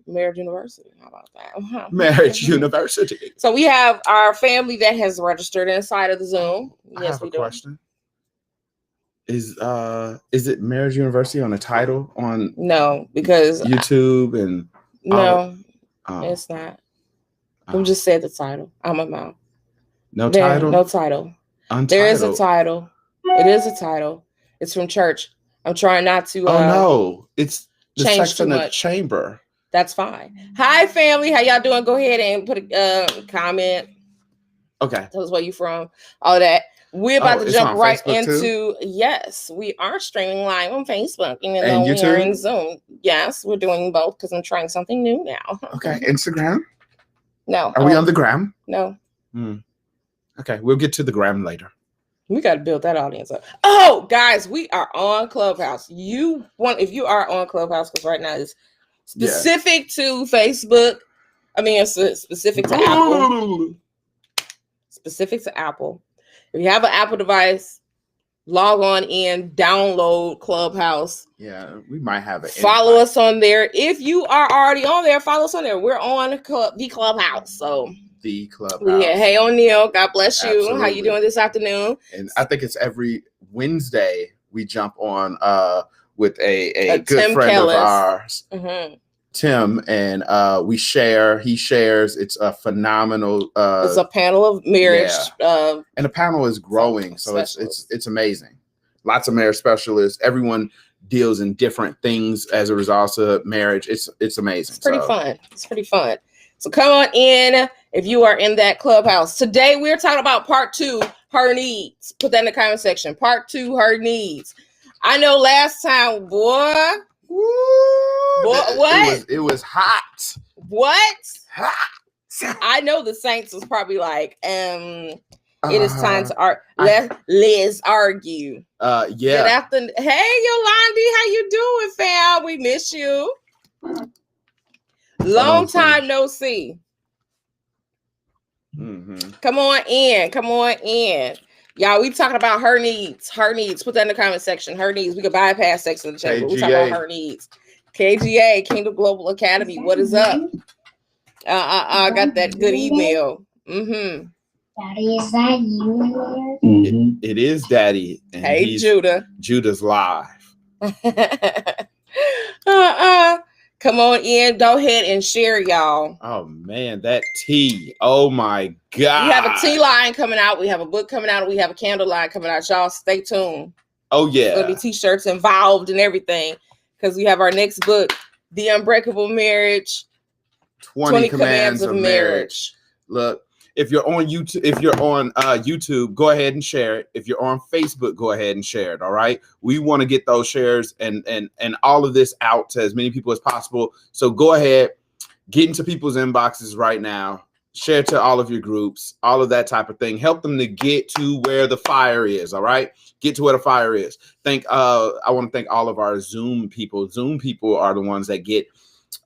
Marriage University. How about that? Marriage University. So we have our family that has registered inside of the Zoom. I have a question. Is it Marriage University on the title on no, because YouTube and no, it's not. I'm just saying the title. I'm a mom. No title. No title. Untitled. There is a title. It is a title. It's from church. I'm trying not to. No, it's the sex in the chamber. That's fine. Hi, family. How y'all doing? Go ahead and put a comment. Okay. Tell us where you from. All that. We're about to jump right Facebook into too? Yes, we are streaming live on Facebook, even and though YouTube? we are in Zoom. Yes, we're doing both because I'm trying something new now. Okay, Instagram? No. Are we on the gram? No. Okay, we'll get to the gram later. We got to build that audience up. Oh, guys, we are on Clubhouse. If you are on Clubhouse, because right now it's specific to Facebook. I mean, it's specific to Apple. Specific to Apple. If you have an Apple device, log on in, download Clubhouse. Yeah, we might have it. Follow us on there. If you are already on there, follow us on there. We're on the Clubhouse. So the Clubhouse. Yeah. Hey, O'Neill. God bless you. Absolutely. How you doing this afternoon? And I think it's every Wednesday we jump on with a good Tim friend Kellis. of ours. Mm-hmm. Tim, and he shares. It's a phenomenal it's a panel of marriage and the panel is growing, so it's amazing. Lots of marriage specialists. Everyone deals in different things as a result of marriage. It's amazing. It's pretty fun. So come on in if you are in that Clubhouse. Today we're talking about part 2, her needs. Put that in the comment section. Part 2, her needs. I know last time, boy. What? It was hot. What? Hot. I know the Saints was probably like, it is time to let's argue. Yeah. Good afternoon. Hey, Yolandi, how you doing, fam? We miss you. Long time no see. Mm-hmm. Come on in. Y'all, we talking about her needs. Put that in the comment section. Her needs. We can bypass sex in the chamber. We talking about her needs. KGA, Kingdom Global Academy. What is up? I got that good email. Mm-hmm. Daddy, is that you? It is Daddy. And hey, Judah. Judah's live. Come on in. Go ahead and share, y'all. Oh, man, that tea. Oh, my God. We have a tea line coming out. We have a book coming out. We have a candle line coming out. Y'all stay tuned. Oh, yeah. There's going to be t-shirts involved and everything because we have our next book, The Unbreakable Marriage, 20 Commands of Marriage. Look, if you're on YouTube, go ahead and share it. If you're on Facebook, go ahead and share it. All right. We want to get those shares and all of this out to as many people as possible. So go ahead, get into people's inboxes right now, share to all of your groups, all of that type of thing. Help them to get to where the fire is. All right. Get to where the fire is. I want to thank all of our Zoom people. Zoom people are the ones that get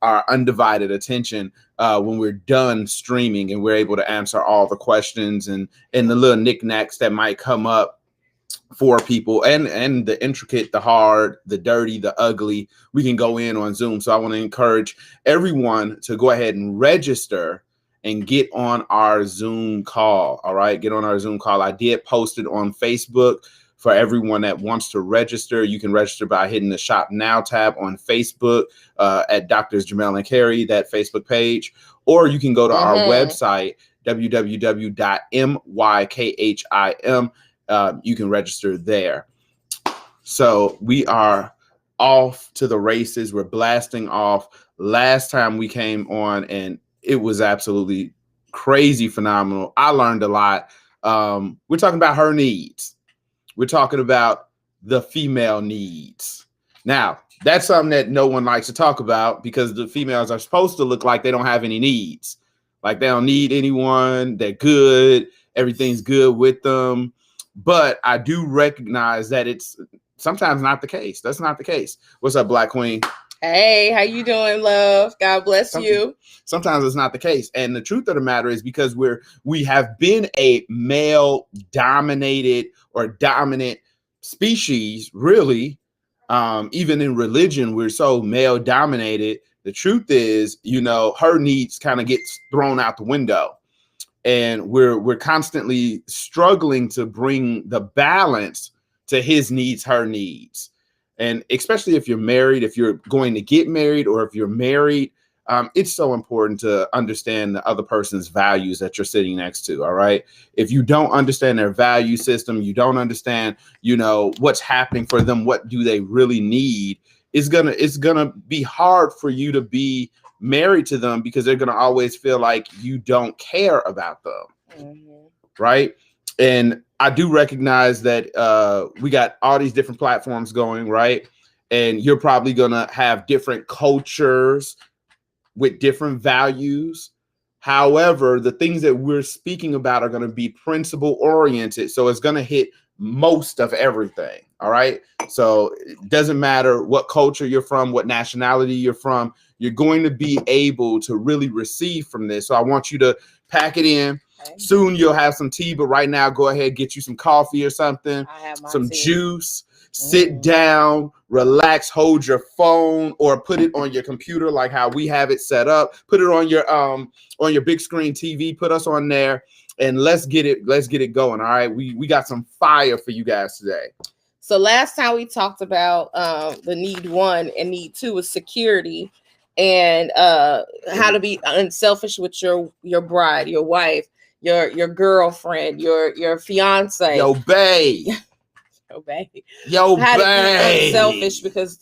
our undivided attention when we're done streaming and we're able to answer all the questions and the little knickknacks that might come up for people and the intricate, the hard, the dirty, the ugly. We can go in on Zoom. So I want to encourage everyone to go ahead and register and get on our Zoom call. All right. Get on our Zoom call. I did post it on Facebook. For everyone that wants to register, you can register by hitting the Shop Now tab on Facebook at Drs. Jermael and Carrie, that Facebook page. Or you can go to our website, www.mykhim. You can register there. So we are off to the races. We're blasting off. Last time we came on, and it was absolutely crazy phenomenal. I learned a lot. We're talking about her needs. We're talking about the female needs. Now, that's something that no one likes to talk about because the females are supposed to look like they don't have any needs. Like they don't need anyone. They're good. Everything's good with them. But I do recognize that it's sometimes not the case. That's not the case. What's up, Black Queen? Hey, how you doing, love? God bless you. Sometimes it's not the case. And the truth of the matter is because we have been a male dominated or dominant species, really. Even in religion, we're so male dominated The truth is, her needs kind of get thrown out the window. And we're constantly struggling to bring the balance to his needs, her needs. And especially if you're married, if you're going to get married, or if you're married, it's so important to understand the other person's values that you're sitting next to. All right. If you don't understand their value system, you don't understand, what's happening for them, what do they really need, it's gonna be hard for you to be married to them, because they're gonna always feel like you don't care about them. Mm-hmm. Right. And I do recognize that we got all these different platforms going, right? And you're probably gonna have different cultures with different values. However, the things that we're speaking about are going to be principle oriented. So it's going to hit most of everything. All right. So it doesn't matter what culture you're from, what nationality you're from, you're going to be able to really receive from this. So I want you to pack it in. Okay. Soon you'll have some tea, but right now, go ahead, get you some coffee or something, some tea. Juice. Sit down, relax, hold your phone, or put it on your computer like how we have it set up. Put it on your big screen TV. Put us on there, and let's get it going. All right, we got some fire for you guys today. So last time we talked about the need 1 and need 2 is security, and how to be unselfish with your bride, your wife, your girlfriend, your fiance, yo bae. Yo, how to be unselfish, because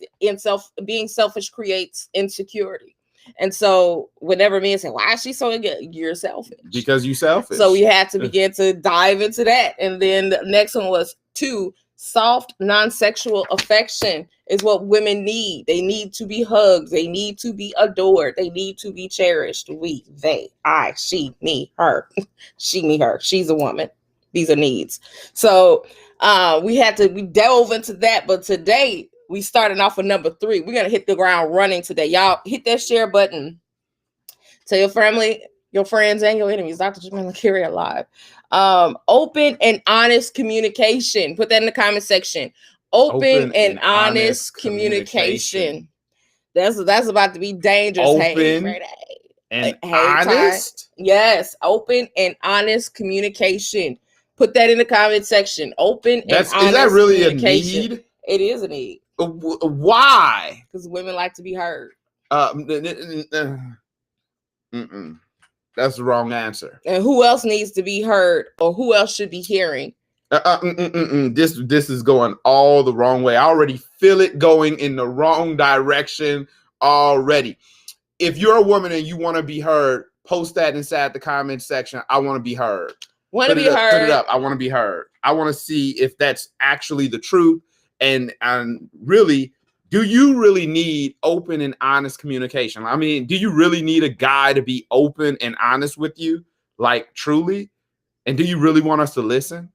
being selfish creates insecurity. And so whenever men say, why is she so good? You're selfish. Because you're selfish. So we had to begin to dive into that. And then the next one was 2, soft, non-sexual affection is what women need. They need to be hugged. They need to be adored. They need to be cherished. We, they, I, she, me, her. She, me, her. She's a woman. These are needs. So we delve into that. But today we starting off with number 3. We're going to hit the ground running today. Y'all hit that share button. Tell your family, your friends, and your enemies. Dr. JermaelandCarrie live. Open and honest communication. Put that in the comment section. Open and honest communication. That's about to be dangerous. Open and honest? Yes. Open and honest communication. Put that in the comment section. Open and honest. Is that really a need? It is a need. Why? Because women like to be heard. That's the wrong answer. And who else needs to be heard, or who else should be hearing? This is going all the wrong way. I already feel it going in the wrong direction already. If you're a woman and you want to be heard, post that inside the comment section. I want to be heard. Want to be heard. Put it up. I want to be heard. I want to see if that's actually the truth. And really, do you really need open and honest communication? I mean, do you really need a guy to be open and honest with you? Like, truly? And do you really want us to listen?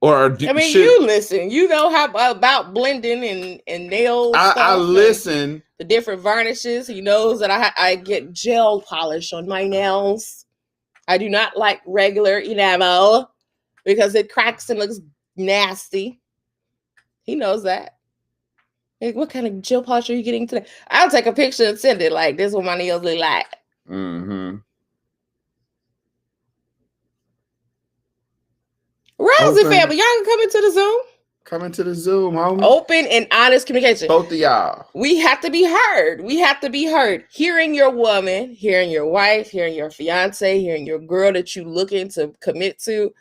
Or you listen. You know how about blending and nails. I listen. The different varnishes. He knows that I get gel polish on my nails. I do not like regular enamel because it cracks and looks nasty. He knows that. Like, what kind of gel polish are you getting today? I'll take a picture and send it. Like, this is what my nails look like. Mm-hmm. Rousey family, y'all can come into the Zoom. Come into the Zoom, homie. Open and honest communication. Both of y'all. We have to be heard. We have to be heard. Hearing your woman, hearing your wife, hearing your fiance, hearing your girl that you looking to commit to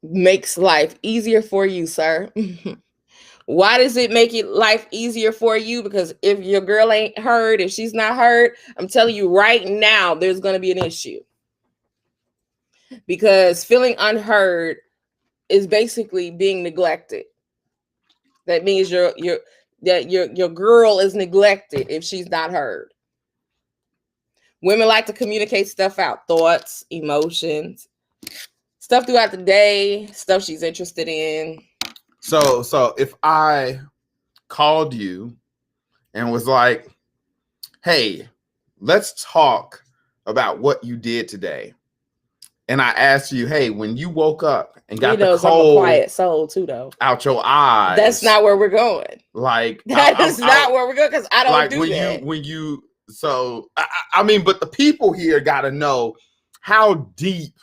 makes life easier for you, sir. Why does it make life easier for you? Because if your girl ain't heard, if she's not heard, I'm telling you right now, there's going to be an issue. Because feeling unheard is basically being neglected. That means your girl is neglected if she's not heard. Women like to communicate stuff out, thoughts, emotions, stuff throughout the day, stuff she's interested in. So if I called you and was like, hey, let's talk about what you did today. and I asked you, hey, when you woke up and got the I'm a cold quiet soul too, though. out your eyes. That's not where we're going. Like that is not where we're going, because I don't do that. I mean, but the people here got to know, how deep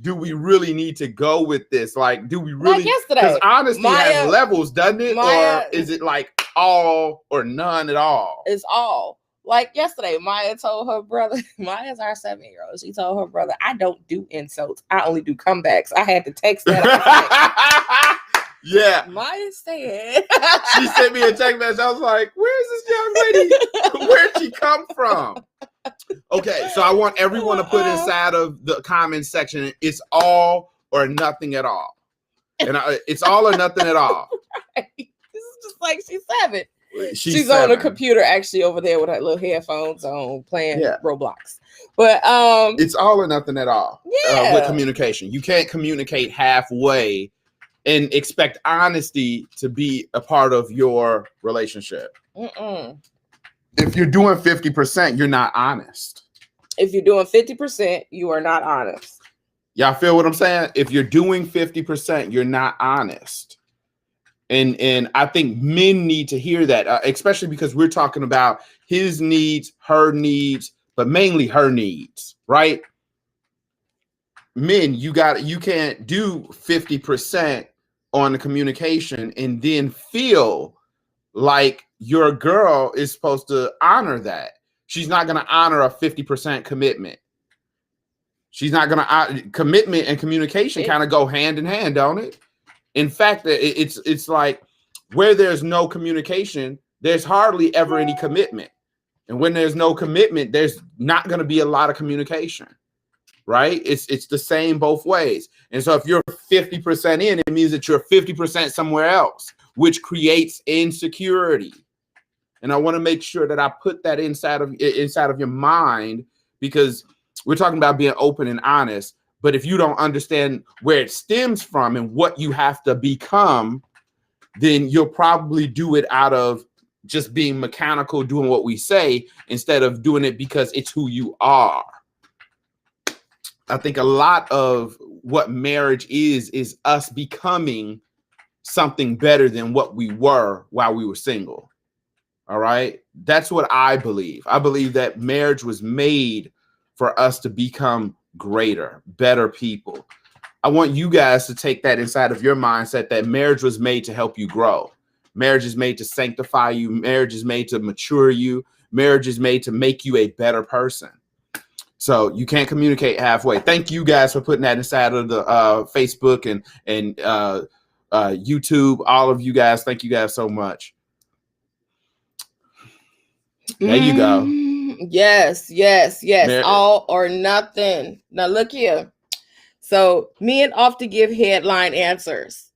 do we really need to go with this? Like, do we really? Like yesterday, because honesty has levels, doesn't it? Or is it like all or none at all? It's all. Like yesterday, Maya told her brother, Maya's our 7-year-old. She told her brother, I don't do insults. I only do comebacks. I had to text that. Yeah. Maya said. She sent me a text message. I was like, where's this young lady? Where'd she come from? Okay, so I want everyone to put inside of the comment section, it's all or nothing at all. And it's all or nothing at all. Right. This is just like she's 7. She's 7. on the computer actually over there with her little headphones on playing Roblox. But it's all or nothing at all. Yeah. With communication. You can't communicate halfway and expect honesty to be a part of your relationship. If you're doing 50%, you're not honest. If you're doing 50%, you are not honest. Y'all feel what I'm saying? If you're doing 50%, you're not honest. And I think men need to hear that, especially because we're talking about his needs, her needs, but mainly her needs, right? Men, you can't do 50% on the communication and then feel like your girl is supposed to honor that. She's not going to honor a 50% commitment. She's not going to commitment and communication kind of go hand in hand, don't it? In fact, it's like where there's no communication, there's hardly ever any commitment. And when there's no commitment, there's not going to be a lot of communication, right? It's the same both ways. And so if you're 50% in, it means that you're 50% somewhere else, which creates insecurity. And I want to make sure that I put that inside of your mind, because we're talking about being open and honest. But if you don't understand where it stems from and what you have to become, then you'll probably do it out of just being mechanical, doing what we say, instead of doing it because it's who you are. I think a lot of what marriage is us becoming something better than what we were while we were single. All right. That's what I believe. I believe that marriage was made for us to become greater, better people. I want you guys to take that inside of your mindset, that marriage was made to help you grow. Marriage is made to sanctify you. Marriage is made to mature you. Marriage is made to make you a better person. So you can't communicate halfway. Thank you guys for putting that inside of the Facebook and YouTube. All of you guys, thank you guys so much. There you go. Yes. All or nothing. Now look here. So men often give headline answers.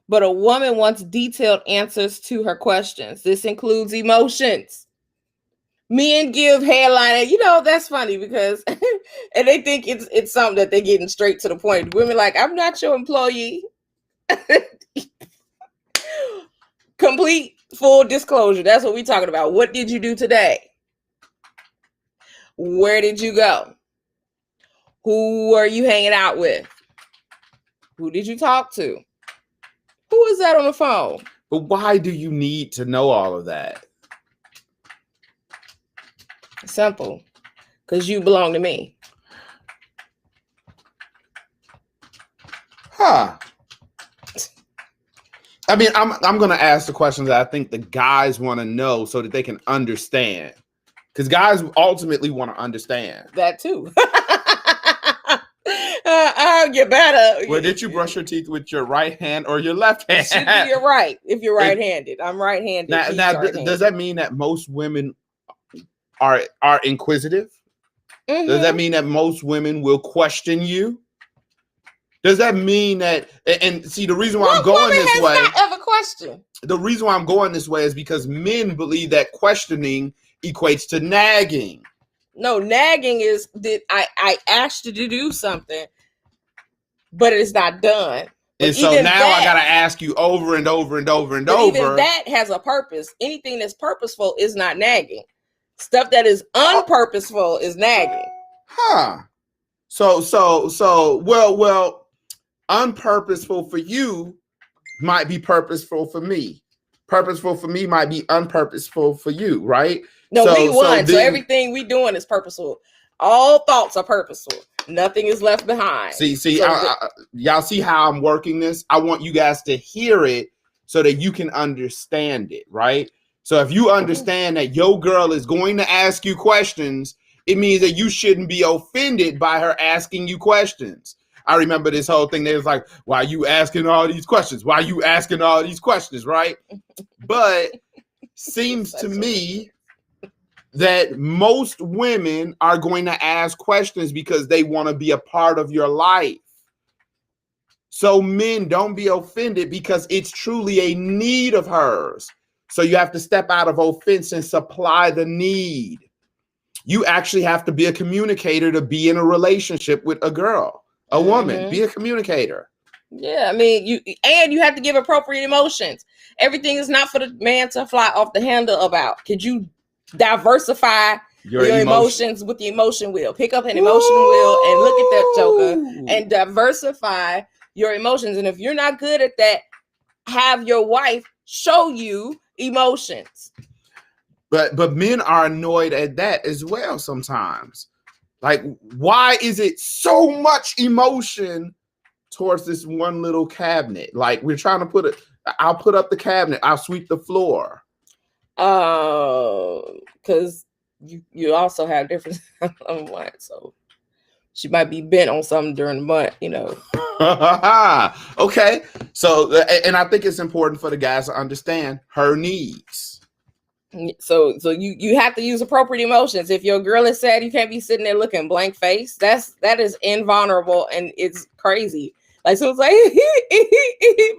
But a woman wants detailed answers to her questions. This includes emotions. Men give headline, that's funny because and they think it's something that they're getting straight to the point. Women like, I'm not your employee. Complete full disclosure. That's what we're talking about. What did you do today? Where did you go? Who are you hanging out with? Who did you talk to? Who is that on the phone? But why do you need to know all of that? Simple. Because you belong to me. Huh. I mean, I'm going to ask the questions that I think the guys want to know so that they can understand. Because guys ultimately want to understand. That too. I'll get better. Well, did you brush your teeth with your right hand or your left hand? Should be your right if you're right-handed. I'm right-handed. Now does that mean that most women are inquisitive? Mm-hmm. Does that mean that most women will question you? Does that mean that? And see, the reason why I'm going this way. Not ever question. The reason why I'm going this way is because men believe that questioning equates to nagging. No, nagging is that I asked you to do something, but it's not done. And so now I gotta ask you over and over and over and over. Even that has a purpose. Anything that's purposeful is not nagging. Stuff that is unpurposeful is nagging. Huh. So, well, unpurposeful for you might be purposeful for me. Purposeful for me might be unpurposeful for you, right? No, we won. So everything we doing is purposeful. All thoughts are purposeful. Nothing is left behind. See, y'all see how I'm working this? I want you guys to hear it so that you can understand it, right? So if you understand that your girl is going to ask you questions, it means that you shouldn't be offended by her asking you questions. I remember this whole thing. They was like, why are you asking all these questions? Why are you asking all these questions, right? But seems to me that most women are going to ask questions because they want to be a part of your life. So men, don't be offended because it's truly a need of hers. So you have to step out of offense and supply the need. You actually have to be a communicator to be in a relationship with a girl, a woman. Be a communicator. Yeah, I mean, you have to give appropriate emotions. Everything is not for the man to fly off the handle about. Could you diversify your emotions with the emotion wheel? Pick up an emotion wheel and look at that joker and diversify your emotions. And if you're not good at that, have your wife show you emotions. But men are annoyed at that as well sometimes. Like, why is it so much emotion towards this one little cabinet? Like, we're trying to put it, I'll put up the cabinet, I'll sweep the floor. Because you also have different so she might be bent on something during the month, you know. Okay. So, and I think it's important for the guys to understand her needs. So you have to use appropriate emotions. If your girl is sad, you can't be sitting there looking blank face. That is invulnerable and it's crazy. Like, so it's like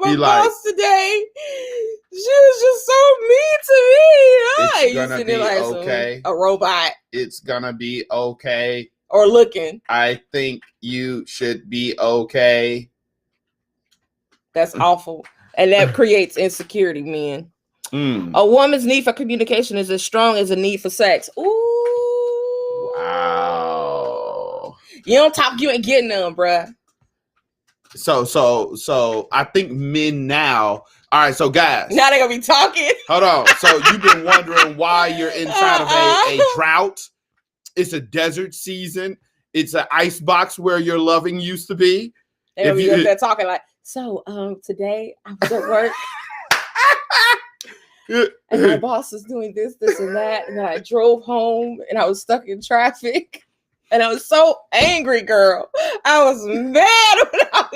my boss today, she was just so mean to me. It's gonna be like okay. A robot. It's gonna be okay. Or looking. I think you should be okay. That's awful. And that creates insecurity, men. A woman's need for communication is as strong as a need for sex. Ooh. Wow. You don't talk, you ain't getting none, bruh. So I think men now. All right, so guys. Now they're gonna be talking. Hold on. So you've been wondering why you're inside of a drought. It's a desert season. It's an ice box where your loving used to be. And they're talking like, so today I was at work. And my boss was doing this, and that, and then I drove home and I was stuck in traffic. And I was so angry, girl. I was mad when I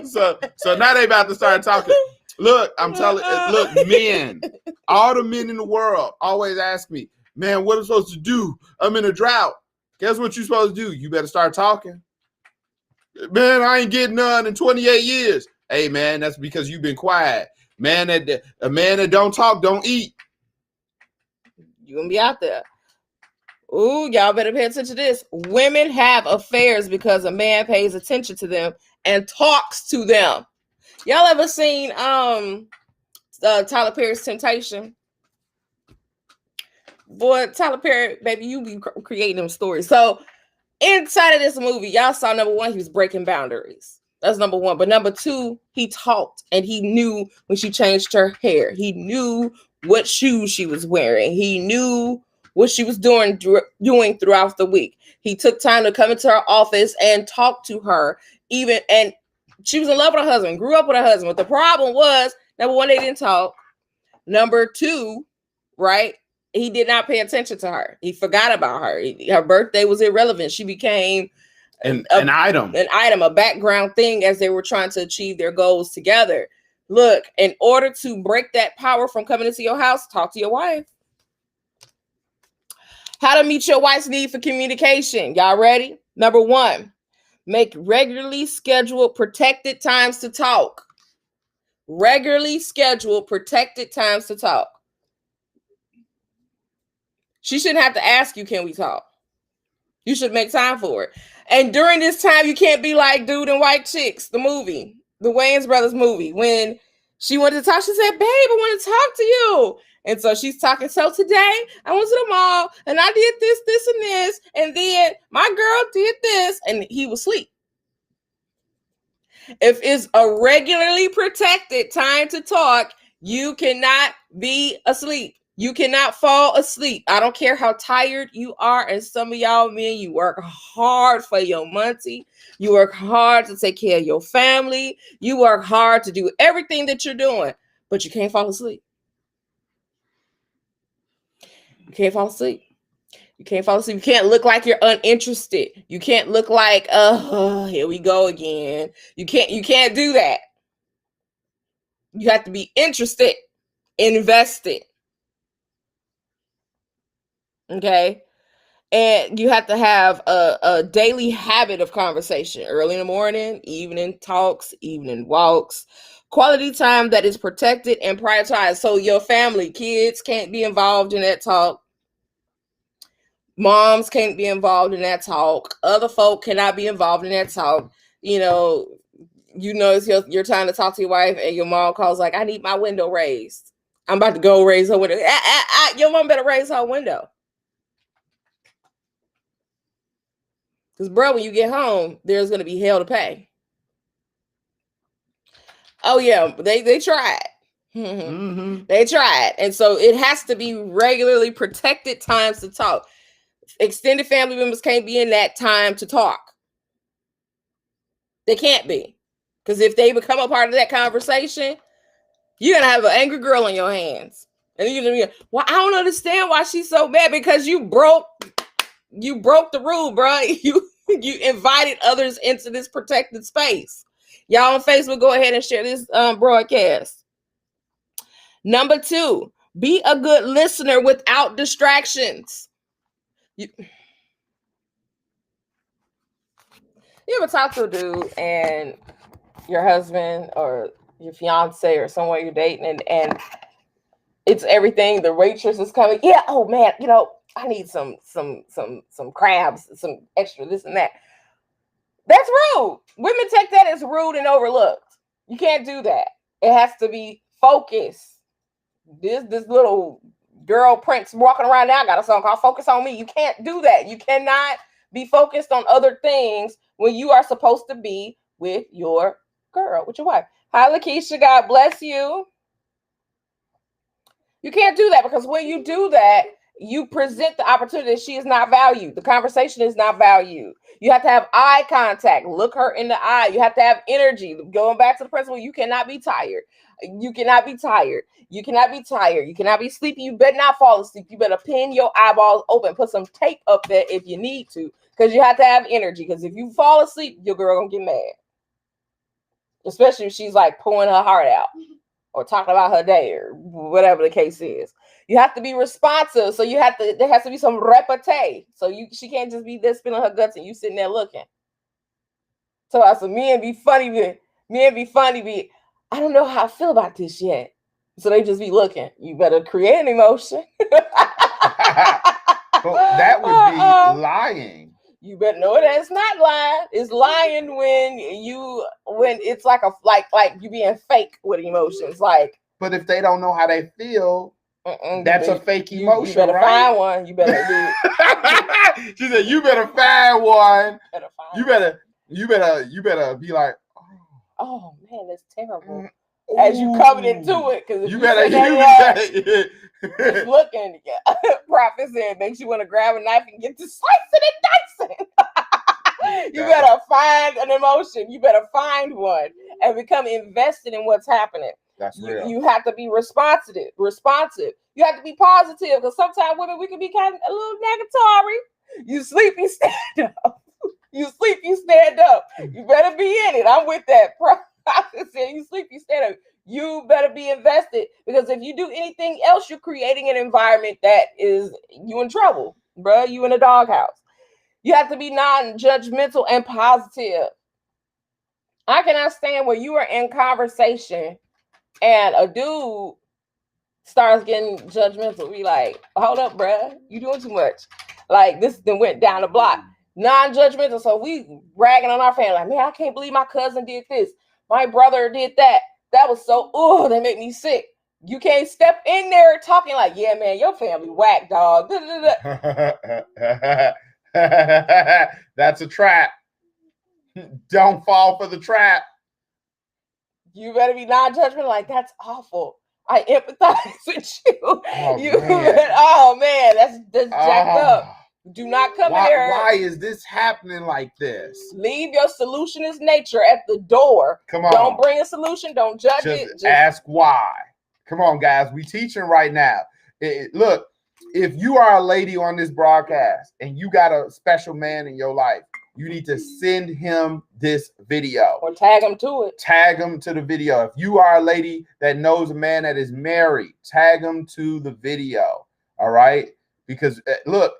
was so now they about to start talking. Look, I'm telling look, men, all the men in the world always ask me, man, what am I supposed to do? I'm in a drought. Guess what you're supposed to do? You better start talking. Man, I ain't getting none in 28 years. Hey, man, that's because you've been quiet. Man, a man that don't talk, don't eat. You're going to be out there. Ooh, y'all better pay attention to this. Women have affairs because a man pays attention to them and talks to them. Y'all ever seen Tyler Perry's Temptation? Boy, Tyler Perry, baby, you be creating them stories. So inside of this movie, y'all saw number one, he was breaking boundaries. That's number one. But number two, he talked and he knew when she changed her hair. He knew what shoes she was wearing. He knew what she was doing throughout the week. He took time to come into her office and talk to her. And she was in love with her husband, grew up with her husband. But the problem was, number one, they didn't talk. Number two, right? He did not pay attention to her. He forgot about her. Her birthday was irrelevant. She became an item, a background thing as they were trying to achieve their goals together. Look, in order to break that power from coming into your house, talk to your wife. How to meet your wife's need for communication. Y'all ready? Number one, make regularly scheduled protected times to talk. Regularly scheduled protected times to talk. She shouldn't have to ask you, can we talk? You should make time for it. And during this time, you can't be like Dude and White Chicks, the movie, the Wayans Brothers movie. When she wanted to talk, she said, babe, I want to talk to you. And so she's talking. So today I went to the mall and I did this, this, and this. And then my girl did this and he was asleep. If it's a regularly protected time to talk, you cannot be asleep. You cannot fall asleep. I don't care how tired you are. And some of y'all men, you work hard for your money. You work hard to take care of your family. You work hard to do everything that you're doing, but you can't fall asleep. You can't fall asleep. You can't fall asleep. You can't look like you're uninterested. You can't look like, here we go again. You can't do that. You have to be interested, invested. Okay. And you have to have a daily habit of conversation. Early in the morning, evening talks, evening walks. Quality time that is protected and prioritized. So your family, kids can't be involved in that talk. Moms can't be involved in that talk. Other folk cannot be involved in that talk. You know it's your time to talk to your wife and your mom calls like, I need my window raised. I'm about to go raise her window. Your mom better raise her window. Because, bro, when you get home, there's going to be hell to pay. Oh, yeah, they tried. Mm-hmm. They tried. And so it has to be regularly protected times to talk. Extended family members can't be in that time to talk. They can't be. Because if they become a part of that conversation, you're going to have an angry girl on your hands. And you're going to be, well, I don't understand why she's so mad. Because you broke the rule, bro. You invited others into this protected space. Y'all on Facebook, go ahead and share this broadcast. Number 2, be a good listener without distractions. You ever talk to a dude and your husband or your fiance or someone you're dating and it's everything, the waitress is coming, yeah, oh man, I need some crabs, some extra this and that. That's rude. Women take that as rude and overlooked. You can't do that. It has to be focused. This little girl Prince walking around now got a song called Focus on Me. You can't do that. You cannot be focused on other things when you are supposed to be with your girl, with your wife. Hi, Lakeisha. God bless you. You can't do that because when you do that, you present the opportunity that she is not valued. The conversation is not valued. You have to have eye contact. Look her in the eye. You have to have energy. Going back to the principle, you cannot be tired. You cannot be tired. You cannot be tired. You cannot be sleepy. You better not fall asleep. You better pin your eyeballs open. Put some tape up there if you need to, because you have to have energy. Because if you fall asleep, your girl gonna get mad. Especially if she's like pulling her heart out or talking about her day or whatever the case is. You have to be responsive. So there has to be some repartee. So she can't just be there spilling her guts and you sitting there looking. So I said, men be funny, I don't know how I feel about this yet. So they just be looking. You better create an emotion. Well, that would be lying. You better know that's not lying. It's lying when it's like you being fake with emotions. Like, but if they don't know how they feel, that's a fake emotion. You better find one. You better do it. She said, "You better find one. You better be like, oh man, that's terrible." As you coming into it, because you better looking. Prophet said, makes you want to grab a knife and get to slicing and dicing. You better find an emotion. You better find one and become invested in what's happening. That's real. You have to be responsive. You have to be positive, because sometimes women, we can be kind of a little negatory. You sleep, you stand up. You sleep, you stand up. You better be in it. I'm with that. Prophet said, you sleep, you stand up. You better be invested, because if you do anything else, you're creating an environment that is you in trouble, bro. You in a doghouse. You have to be non-judgmental and positive. I cannot stand where you are in conversation and a dude starts getting judgmental. Be like, hold up, bruh. You doing too much. Like, this then went down the block. Non-judgmental. So we bragging on our family. Like, man, I can't believe my cousin did this. My brother did that. That was so, they make me sick. You can't step in there talking like, yeah, man, your family whack, dog. That's a trap. Don't fall for the trap. You better be non-judgmental. Like, that's awful. I empathize with you. Oh man, that's jacked up. Do not come in there. Why is this happening like this? Leave your solutionist nature at the door. Come on. Don't bring a solution. Don't judge it. Just ask why. Come on, guys. We teaching right now. Look, if you are a lady on this broadcast and you got a special man in your life, you need to send him this video. Or tag him to it. Tag him to the video. If you are a lady that knows a man that is married, tag him to the video. All right? Because look,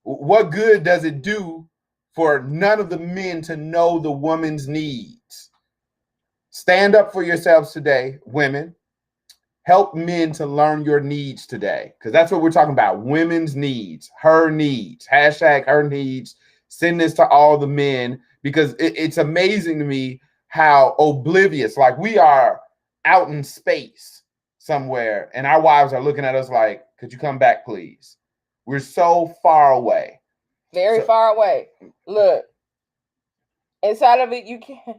what good does it do for none of the men to know the woman's needs? Stand up for yourselves today, women. Help men to learn your needs today. Because that's what we're talking about. Women's needs. Her needs. Hashtag her needs. Send this to all the men, because it's amazing to me how oblivious, like we are out in space somewhere and our wives are looking at us like, could you come back, please? We're so far away. Very far away. Look, inside of it, you can't.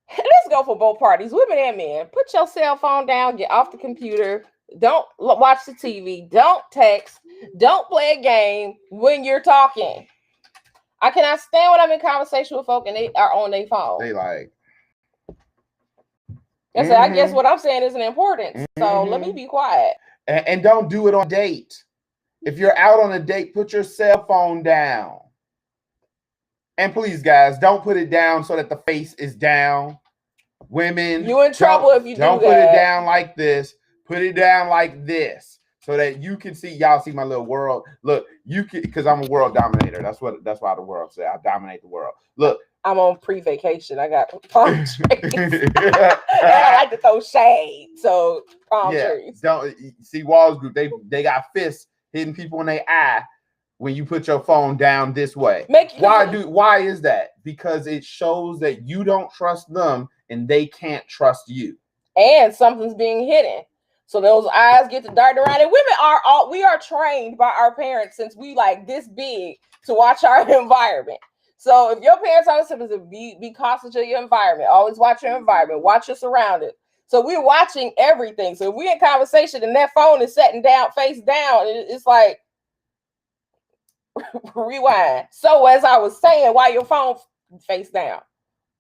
Let's go for both parties, women and men. Put your cell phone down, get off the computer. Don't watch the TV. Don't text. Don't play a game when you're talking. I cannot stand when I'm in conversation with folk and they are on their phone. They like. And so I guess what I'm saying isn't important. So let me be quiet. And don't do it on a date. If you're out on a date, put your cell phone down. And please, guys, don't put it down so that the face is down. Women, you in trouble if you don't put it down like this. Put it down like this so that you can see. Y'all see my little world. Look, you can, because I'm a world dominator. That's why the world said I dominate the world. Look, I'm on pre-vacation. I got palm trees. And I like to throw shade. So palm trees. Don't see Walls Group. They got fists hitting people in their eye when you put your phone down this way. Why is that? Because it shows that you don't trust them and they can't trust you. And something's being hidden. So those eyes get to dart around. And we are trained by our parents since we like this big to watch our environment. So if your parents always said to be cautious of your environment, always watch your environment, watch your surroundings. So we're watching everything. So if we're in conversation and that phone is sitting down, face down, it's like rewind. So as I was saying, while your phone face down,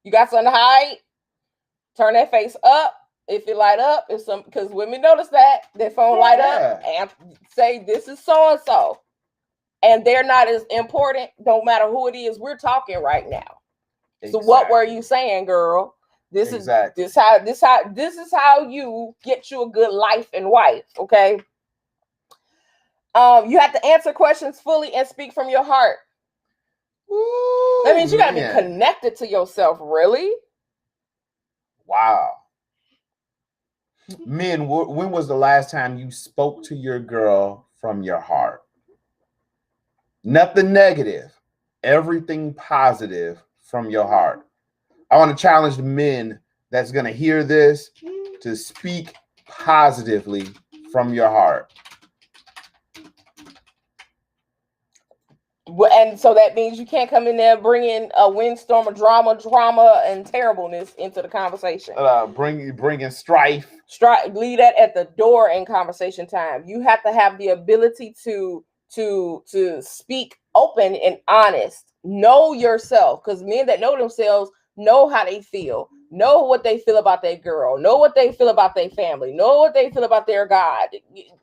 you got something to hide, turn that face up. If it light up, because women notice that their phone light up and say this is so and so, and they're not as important. Don't matter who it is. We're talking right now. Exactly. So what were you saying, girl? This is how you get you a good life and wife. Okay. You have to answer questions fully and speak from your heart. Ooh, that means you got to be connected to yourself. Really? Wow. Men, when was the last time you spoke to your girl from your heart? Nothing negative, everything positive from your heart. I want to challenge the men that's going to hear this to speak positively from your heart. And so that means you can't come in there bringing a windstorm of drama and terribleness into the conversation. Bringing strife. Leave that at the door in conversation time. You have to have the ability to speak open and honest. Know yourself, because men that know themselves know how they feel, know what they feel about their girl, know what they feel about their family, know what they feel about their God.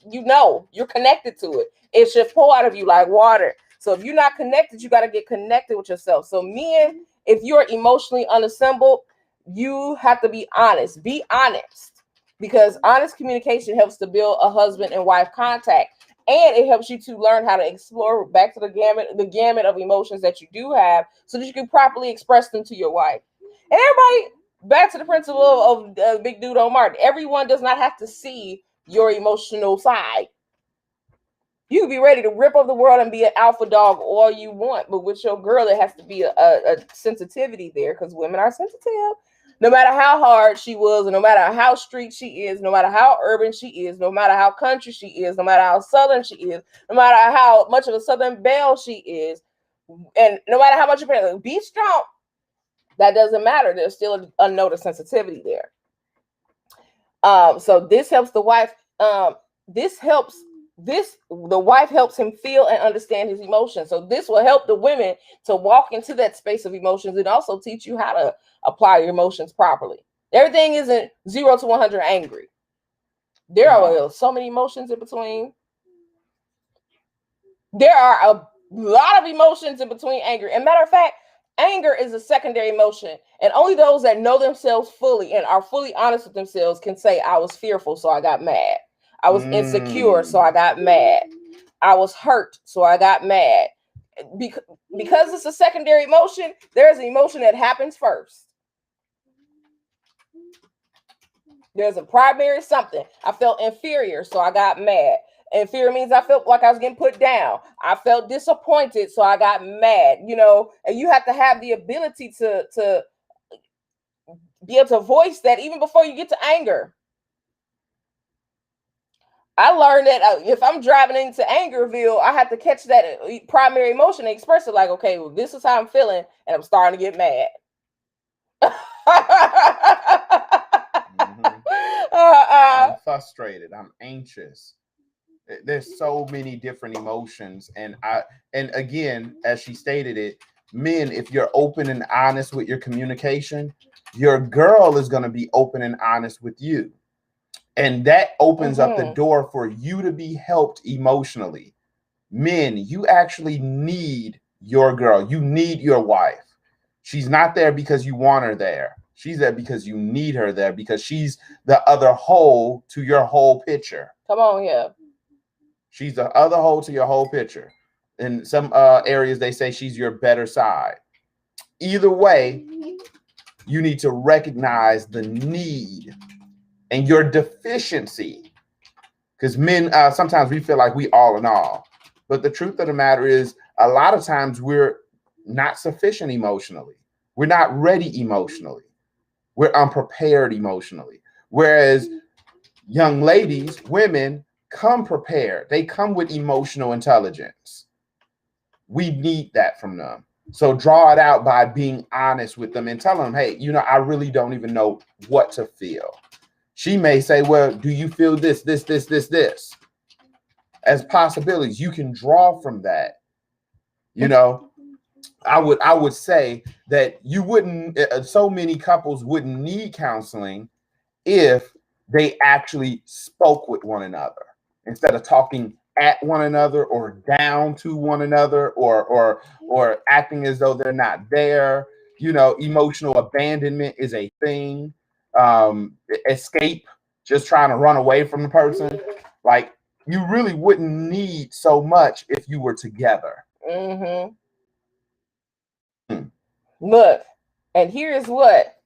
You know, you're connected to it. It should pour out of you like water. So if you're not connected, you got to get connected with yourself. So men, if you're emotionally unassembled, you have to be honest. Be honest, because honest communication helps to build a husband and wife contact. And it helps you to learn how to explore back to the gamut of emotions that you do have, so that you can properly express them to your wife. And everybody, back to the principle of Big Dude on Martin, everyone does not have to see your emotional side. You can be ready to rip up the world and be an alpha dog all you want, but with your girl, there has to be a sensitivity there, because women are sensitive. No matter how hard she was, and no matter how street she is, no matter how urban she is, no matter how country she is, no matter how southern she is, no matter how much of a southern belle she is, and no matter how much you be strong, that doesn't matter. There's still an unnoticed sensitivity there. So this helps the wife. The wife helps him feel and understand his emotions. So this will help the women to walk into that space of emotions and also teach you how to apply your emotions properly. Everything isn't 0 to 100 angry. There are so many emotions in between. There are a lot of emotions in between anger. And matter of fact, anger is a secondary emotion. And only those that know themselves fully and are fully honest with themselves can say, I was fearful, so I got mad. I was insecure, so I got mad. I was hurt, so I got mad. Because it's a secondary emotion, there's an emotion that happens first. There's a primary something. I felt inferior, so I got mad. Inferior means I felt like I was getting put down. I felt disappointed, so I got mad. You know, and you have to have the ability to be able to voice that even before you get to anger. I learned that if I'm driving into Angerville, I have to catch that primary emotion and express it like, okay, well, this is how I'm feeling, and I'm starting to get mad. I'm frustrated. I'm anxious. There's so many different emotions, and again, as she stated it, men, if you're open and honest with your communication, your girl is going to be open and honest with you. And that opens up the door for you to be helped emotionally. Men, you actually need your girl. You need your wife. She's not there because you want her there. She's there because you need her there, because she's the other whole to your whole picture. Come on, yeah. She's the other whole to your whole picture. In some areas, they say she's your better side. Either way, you need to recognize the need and your deficiency, because men, sometimes we feel like we all in all, but the truth of the matter is a lot of times we're not sufficient emotionally. We're not ready emotionally. We're unprepared emotionally. Whereas young ladies, women come prepared. They come with emotional intelligence. We need that from them. So draw it out by being honest with them and tell them, hey, you know, I really don't even know what to feel. She may say, well, do you feel this? As possibilities, you can draw from that. You know, I would say that you wouldn't, so many couples wouldn't need counseling if they actually spoke with one another instead of talking at one another or down to one another or acting as though they're not there. You know, emotional abandonment is a thing. Escape, just trying to run away from the person. Like, you really wouldn't need so much if you were together. Look, and here's what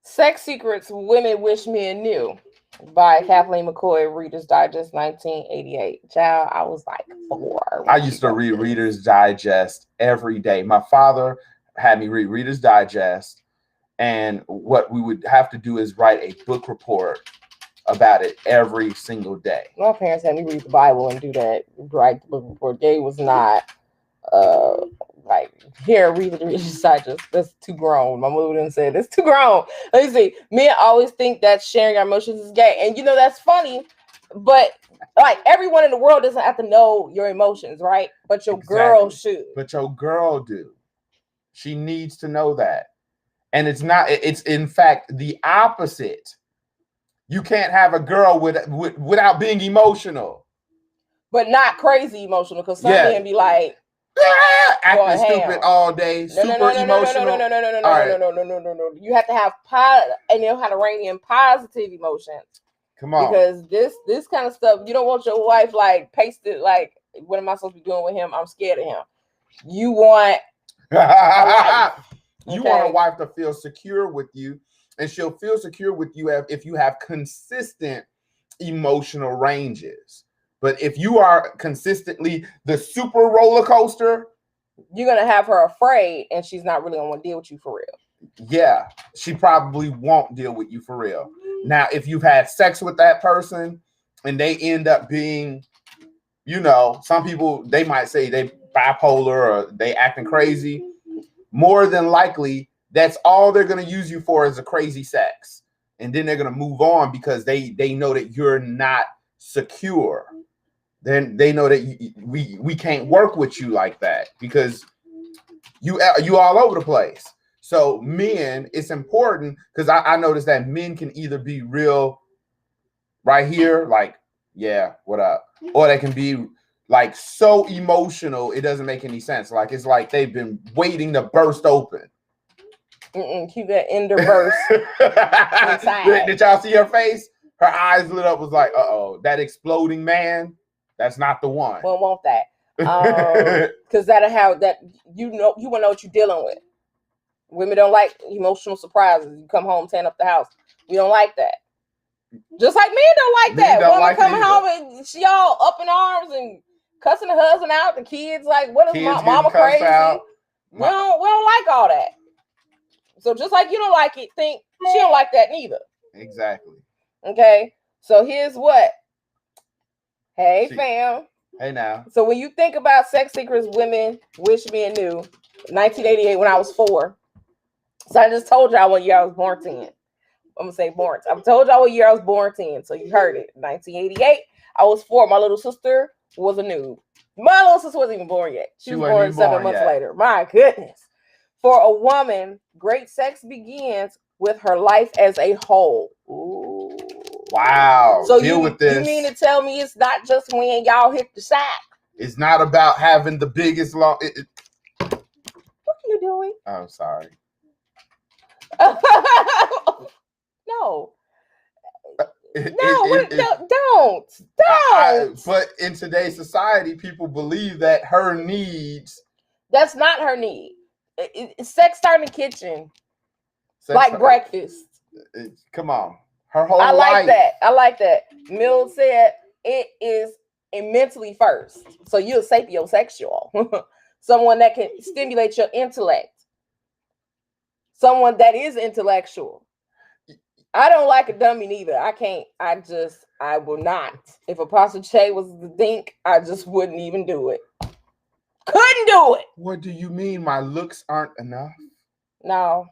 Sex Secrets Women Wish Men Knew by Kathleen McCoy, Reader's Digest, 1988. Child, I was like 4. I used to read Reader's Digest every day. My father had me read Reader's Digest, and what we would have to do is write a book report about it every single day. My parents had me read the Bible and do that, write the book report. They was not like, here, read the Reader's Digest. That's too grown. My mother didn't say that's too grown. Let me see. Men always think that sharing our emotions is gay. And you know, that's funny, but like, everyone in the world doesn't have to know your emotions, right? But your girl should. But your girl do. She needs to know that. And it's in fact the opposite. You can't have a girl without being emotional. But not crazy emotional, because some men be like, acting stupid all day, super emotional. No. You have to have and you know how to rein in positive emotions. Come on. Because this kind of stuff, you don't want your wife like pasted like, what am I supposed to be doing with him? I'm scared of him. You want you want a wife to feel secure with you, and she'll feel secure with you if you have consistent emotional ranges. But if you are consistently the super roller coaster, you're going to have her afraid, and she's not really going to want to deal with you for real. yeah, she probably won't deal with you for real. Now, if you've had sex with that person and they end up being, you know, some people, they might say they bipolar or they acting crazy. More than likely, that's all they're going to use you for is a crazy sex. And then they're going to move on because they know that you're not secure. Then they know that we can't work with you like that because you all over the place. So men, it's important because I noticed that men can either be real right here, like, yeah, what up? Or they can be like so emotional, it doesn't make any sense. Like, it's like they've been waiting to burst open. Keep that ender burst inside. Did y'all see her face? Her eyes lit up, was like, uh-oh, that exploding man, that's not the one. Well, want that. Because that'll have that, you want to know what you're dealing with. Women don't like emotional surprises. You come home, tearing up the house. We don't like that. Just like men don't like that. Women like coming home and she all up in arms and cussing the husband out. The kids like, what is mama crazy? We don't like all that. So just like you don't like it, think she don't like that neither. Exactly. Okay. So here's what. Hey, fam. Hey now. So when you think about sex secrets women wish men knew, 1988 when I was 4. So I just told y'all what year I was born in. I'm gonna say born. I told y'all what year I was born in, so you heard it. 1988. I was 4. My little sister was a noob. My little sister wasn't even born yet. She was born 7 months later. My goodness. For a woman, great sex begins with her life as a whole. Ooh. Wow. So deal with this. You mean to tell me it's not just when y'all hit the sack? It's not about having the biggest long. What are you doing? I'm sorry. No. Don't. But in today's society, people believe that her needs. That's not her need. Sex starts in the kitchen. Like breakfast. Come on. Her whole life. I like that. Mill said it is mentally first. So you're sapiosexual. Someone that can stimulate your intellect. Someone that is intellectual. I don't like a dummy neither. I can't. I will not. If Apostle Che was the dink, I just wouldn't even do it. Couldn't do it. What do you mean my looks aren't enough? No.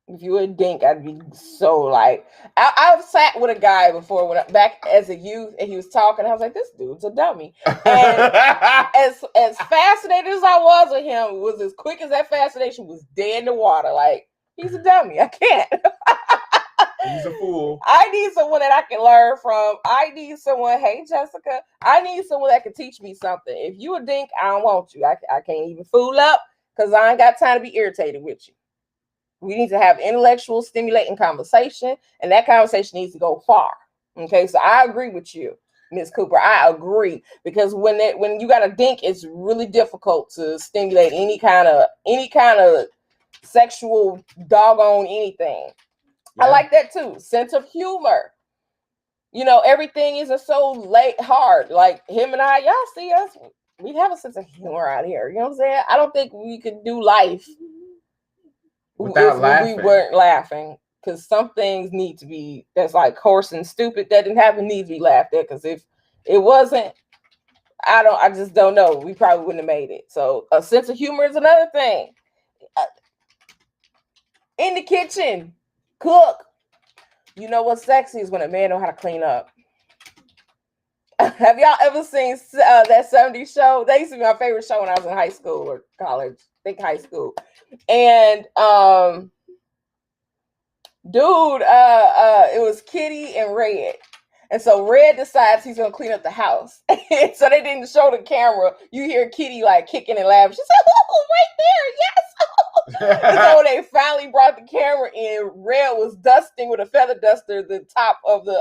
If you were a dink, I'd be so like, I've sat with a guy before back as a youth, and he was talking. I was like, this dude's a dummy. And as fascinated as I was with him, it was as quick as that fascination was dead in the water. Like, he's a dummy. I can't. He's a fool. I need someone that I can learn from. I need someone, hey, Jessica, I need someone that can teach me something. If you a dink, I don't want you. I can't even fool up because I ain't got time to be irritated with you. We need to have intellectual, stimulating conversation, and that conversation needs to go far. Okay, so I agree with you, Ms. Cooper. I agree, because when you got a dink, it's really difficult to stimulate any kind of sexual doggone anything. Yeah. I like that too. Sense of humor. You know, everything isn't so hard. Like him and I, y'all see us. We have a sense of humor out here. You know what I'm saying? I don't think we could do life without laughing. We weren't laughing, because some things need to be, that's like coarse and stupid that didn't happen, needs to be laughed at. Because if it wasn't, I just don't know. We probably wouldn't have made it. So a sense of humor is another thing. In the kitchen, cook. You know what's sexy is when a man know how to clean up. Have y'all ever seen that 70s show? That used to be my favorite show when I was in high school or college. I think high school. And it was Kitty and Red. And so Red decides he's gonna clean up the house. So they didn't show the camera. You hear Kitty like kicking and laughing. She said, "Oh, right there, yes." And so when they finally brought the camera in, Red was dusting with a feather duster the top of the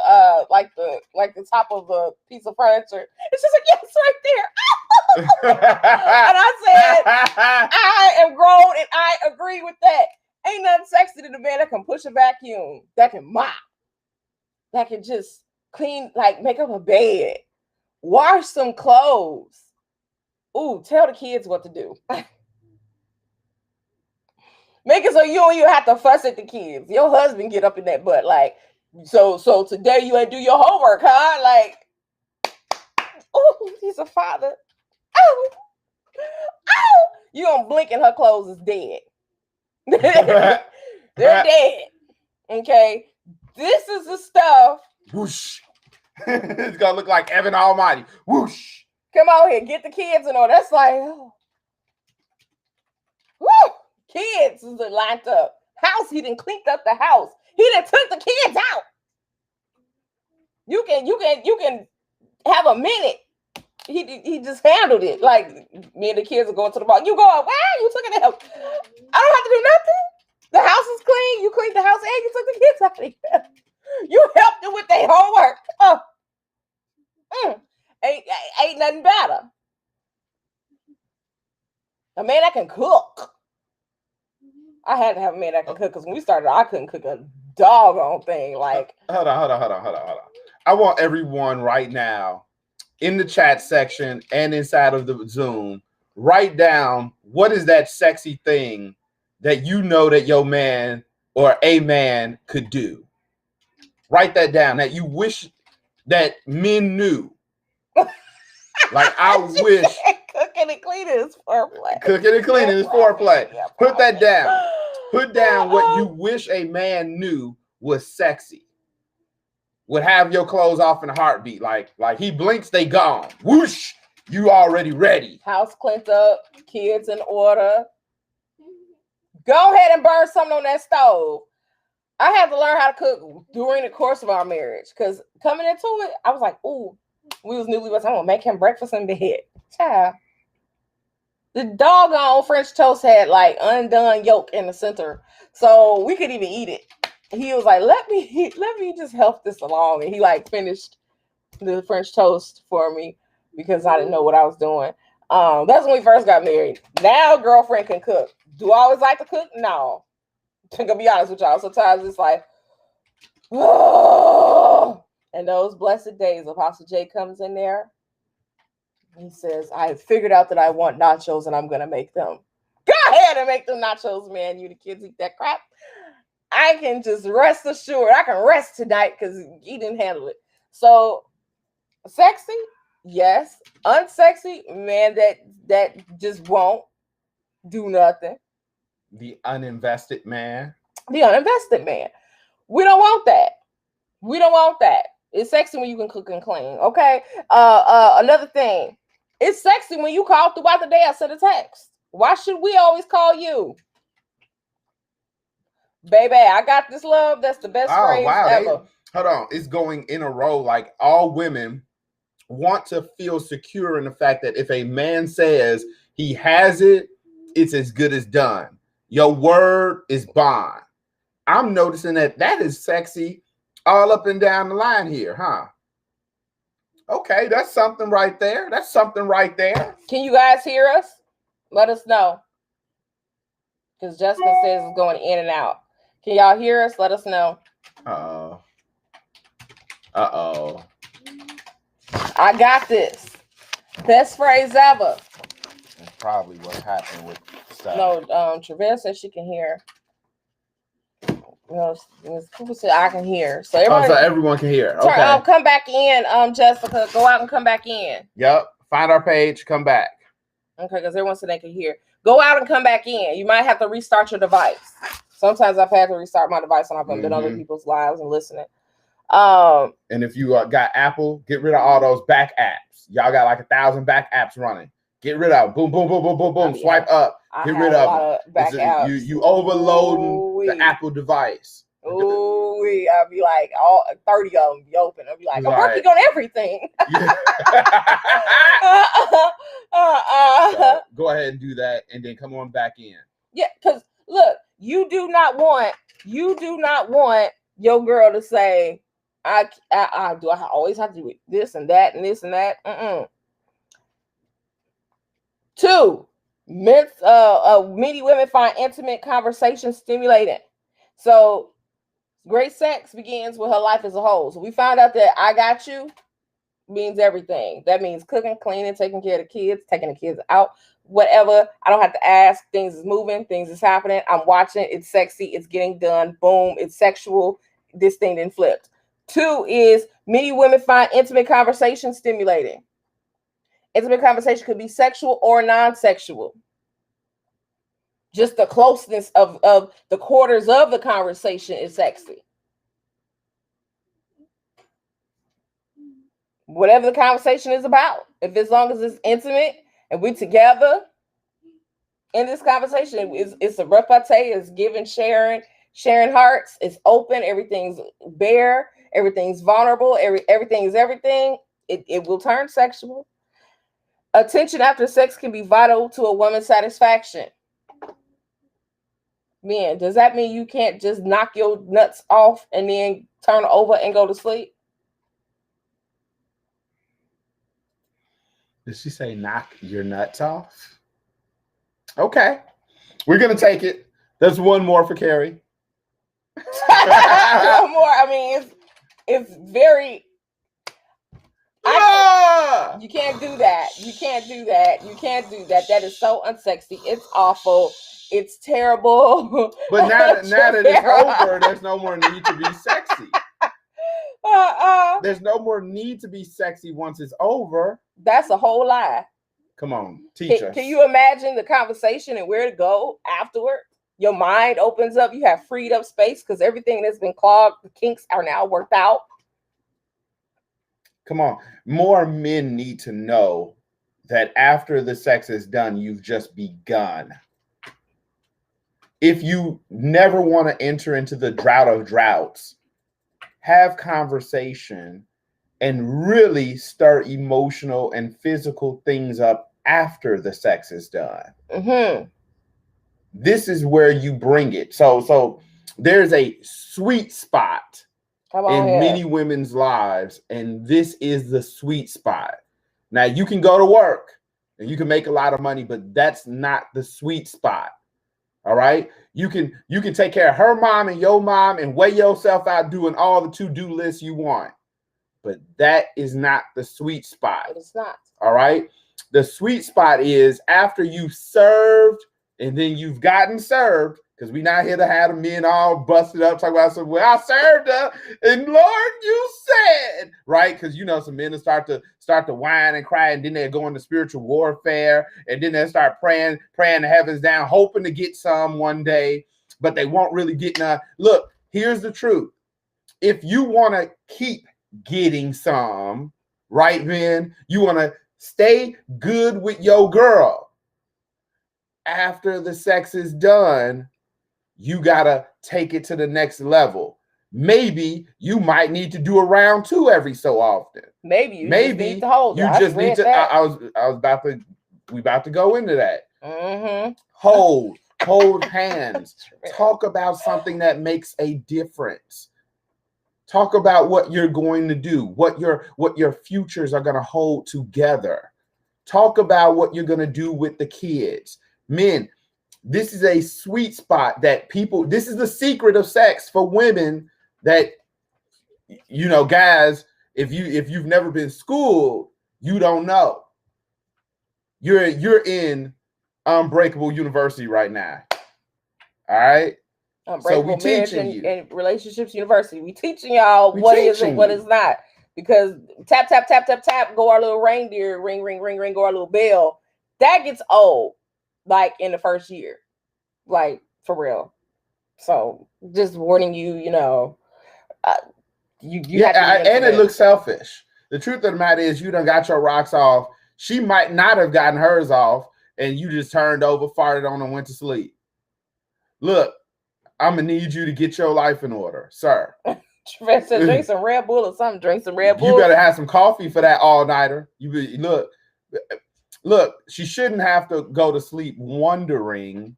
the top of a piece of furniture. And she's like, "Yes, right there." And I said, I am grown and I agree with that. Ain't nothing sexy than a man that can push a vacuum, that can mop, that can just clean, like make up a bed, wash some clothes. Ooh, tell the kids what to do. Make it so you don't even have to fuss at the kids. Your husband get up in that butt like, so today you ain't do your homework, huh? Like, oh, he's a father. Oh, you gonna blink and her clothes is dead. They're dead. Okay, this is the stuff. Whoosh. It's gonna look like Evan Almighty. Whoosh. Come on here, get the kids in order. That's like, oh. Woo! Kids is lined up. House, he done cleaned up the house. He done took the kids out. You can have a minute. He just handled it. Like, me and the kids are going to the bar. You going, wow, you took it out. I don't have to do nothing. The house is clean. You cleaned the house and you took the kids out of here. You helped them with their homework. Ain't nothing better. A man that can cook. I had to have a man that can cook because when we started, I couldn't cook a doggone thing. Like, hold on. I want everyone right now in the chat section and inside of the Zoom, write down what is that sexy thing that you know that your man or a man could do. Write that down that you wish that men knew. Like, I wish cooking and cleaning is foreplay. Cooking and cleaning is foreplay. Put that down. Put down what you wish a man knew was sexy. Would have your clothes off in a heartbeat. Like he blinks, they gone. Whoosh, you already ready. House cleaned up, kids in order. Go ahead and burn something on that stove. I had to learn how to cook during the course of our marriage because coming into it, I was like, ooh, we was newlyweds. I'm gonna make him breakfast in bed. Child. The doggone French toast had like undone yolk in the center, so we could even eat it. He was like, let me just help this along, and he like finished the French toast for me because I didn't know what I was doing. That's when we first got married. Now girlfriend can cook. Do I always like to cook? No. I'm gonna be honest with y'all. Sometimes it's like, oh. And those blessed days, Apostle J comes in there. He says, I figured out that I want nachos and I'm going to make them. Go ahead and make them nachos, man. You the kids eat that crap. I can just rest assured. I can rest tonight because he didn't handle it. So, sexy? Yes. Unsexy? Man, that just won't do nothing. The uninvested man. The uninvested man. We don't want that. We don't want that. It's sexy when you can cook and clean. Okay. Another thing. It's sexy when you call throughout the day. I sent a text. Why should we always call you? Baby, I got this love. That's the best phrase ever. Hold on. It's going in a row. Like, all women want to feel secure in the fact that if a man says he has it, it's as good as done. Your word is bond. I'm noticing that is sexy all up and down the line here, huh? Okay, that's something right there. That's something right there. Can you guys hear us? Let us know. Because Justin says it's going in and out. Can y'all hear us? Let us know. Uh-oh. I got this. Best phrase ever. That's probably what happened with stuff. No, Travell said she can hear. No, people said I can hear. So everyone can hear. Okay. Come back in, Jessica. Go out and come back in. Yep. Find our page. Come back. Okay, because everyone said they can hear. Go out and come back in. You might have to restart your device. Sometimes I've had to restart my device when I've been on other people's lives and listening. And if you got Apple, get rid of all those back apps. Y'all got like 1,000 back apps running. Get rid of them. Boom. Swipe up. Get rid of them. You overloading the Apple device. Ooh, I'll be like, all 30 of them be open. I'll be like, I'm working on everything. So go ahead and do that, and then come on back in. Yeah, because look, you do not want your girl to say, I always have to do this and that and this and that. 2, many women find intimate conversation stimulating. So great sex begins with her life as a whole. So we found out that I got you means everything. That means cooking, cleaning, taking care of the kids, taking the kids out, whatever. I don't have to ask. Things is moving. Things is happening. I'm watching. It's sexy. It's getting done. Boom. It's sexual. This thing then flipped. 2 is many women find intimate conversation stimulating. Intimate conversation could be sexual or non-sexual. Just the closeness of the quarters of the conversation is sexy. Whatever the conversation is about, if as long as it's intimate and we together in this conversation, it's a repartee, it's giving, sharing hearts, it's open, everything's bare, everything's vulnerable, everything is everything. It will turn sexual. Attention after sex can be vital to a woman's satisfaction. Man, does that mean you can't just knock your nuts off and then turn over and go to sleep? Did she say knock your nuts off? Okay. We're going to take it. There's one more for Carrie. One more. I mean, it's very... You can't do that. You can't do that. You can't do that. That is so unsexy. It's awful. It's terrible. But now that it's over, there's no more need to be sexy. There's no more need to be sexy once it's over. That's a whole lie. Come on, teach us. Can you imagine the conversation and where to go afterward? Your mind opens up. You have freed up space because everything that's been clogged, the kinks are now worked out. Come on. More men need to know that after the sex is done, you've just begun. If you never want to enter into the drought of droughts, have conversation and really start emotional and physical things up after the sex is done. Mm-hmm. This is where you bring it. So there's a sweet spot in many women's lives, and this is the sweet spot. Now, you can go to work and you can make a lot of money, but that's not the sweet spot. All right? You can take care of her mom and your mom and weigh yourself out doing all the to-do lists you want. But that is not the sweet spot. It's not. All right? The sweet spot is after you've served and then you've gotten served, because we're not here to have the men all busted up talking about some, well, I served her and Lord, you said, right? Because some men start to whine and cry, and then they go into spiritual warfare, and then they start praying the heavens down, hoping to get some one day, but they won't really get none. Look, here's the truth. If you want to keep getting some, right, men, you want to stay good with your girl. After the sex is done, you got to take it to the next level. Maybe you might need to do a round 2 every so often. Maybe you just need to hold her. We about to go into that. Mm-hmm. Hold hands. Talk about something that makes a difference. Talk about what you're going to do, what your futures are going to hold together. Talk about what you're going to do with the kids. Men, this is a sweet spot that this is the secret of sex for women that, guys, if you've never been schooled, you don't know. You're in Unbreakable University right now. All right? Unbreakable Marriage and Relationships University. We teaching y'all what is and what is not. Because tap, tap, tap, tap, tap, go our little reindeer, ring, ring, ring, ring, go our little bell. That gets old, like in the first year. Like, for real. So, just warning you, you have to and it looks selfish. The truth of the matter is you done got your rocks off. She might not have gotten hers off, and you just turned over, farted on, and went to sleep. Look, I'm going to need you to get your life in order, sir. Drink some Red Bull or something. Drink some Red Bull. You better have some coffee for that all-nighter. Look, she shouldn't have to go to sleep wondering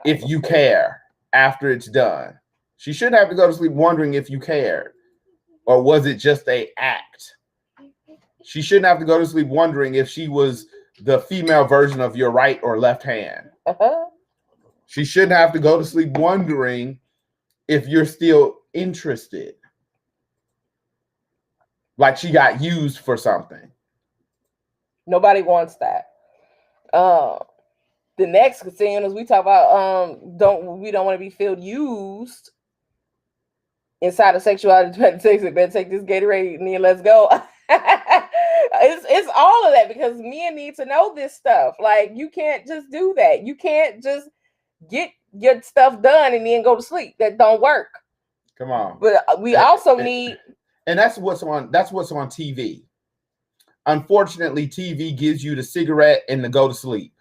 if you care after it's done. She shouldn't have to go to sleep wondering if you cared. Or was it just an act? She shouldn't have to go to sleep wondering if she was the female version of your right or left hand. She shouldn't have to go to sleep wondering if you're still interested. like she got used for something. Nobody wants that. The next thing is we talk about we don't want to be feel used inside of sexuality. Better take this Gatorade and then let's go. It's all of that because men need to know this stuff. Like you can't just do that. You can't just get your stuff done and then go to sleep. That don't work. Come on. But we also need, and that's what's on TV. Unfortunately, TV gives you the cigarette and the go to sleep.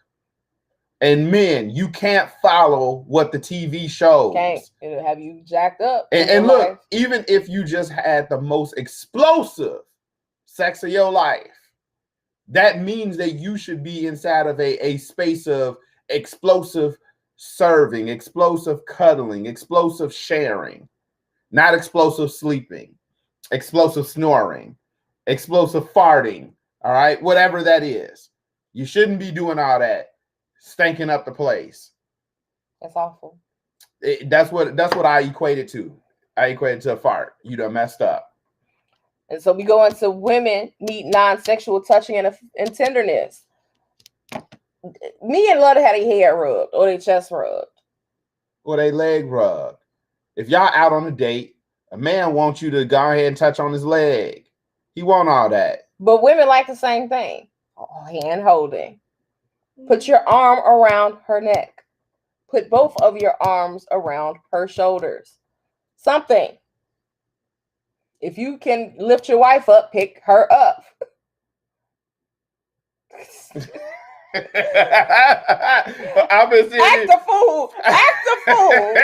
And men, you can't follow what the TV shows. It'll have you jacked up. And look, even if you just had the most explosive sex of your life, that means that you should be inside of a space of explosive serving, explosive cuddling, explosive sharing, not explosive sleeping, explosive snoring, explosive farting. All right, whatever that is, you shouldn't be doing all that. Stinking up the place. That's awful. That's what I equate it to. I equate it to a fart. You done messed up. And so we go into women need non-sexual touching and tenderness. Men love to have their hair rubbed or their chest rubbed. Or their leg rubbed. If y'all out on a date, a man wants you to go ahead and touch on his leg. He want all that. But women like the same thing. Hand holding. Put your arm around her neck. Put both of your arms around her shoulders. Something. If you can lift your wife up, pick her up. I've been seeing Act a fool. Act a fool.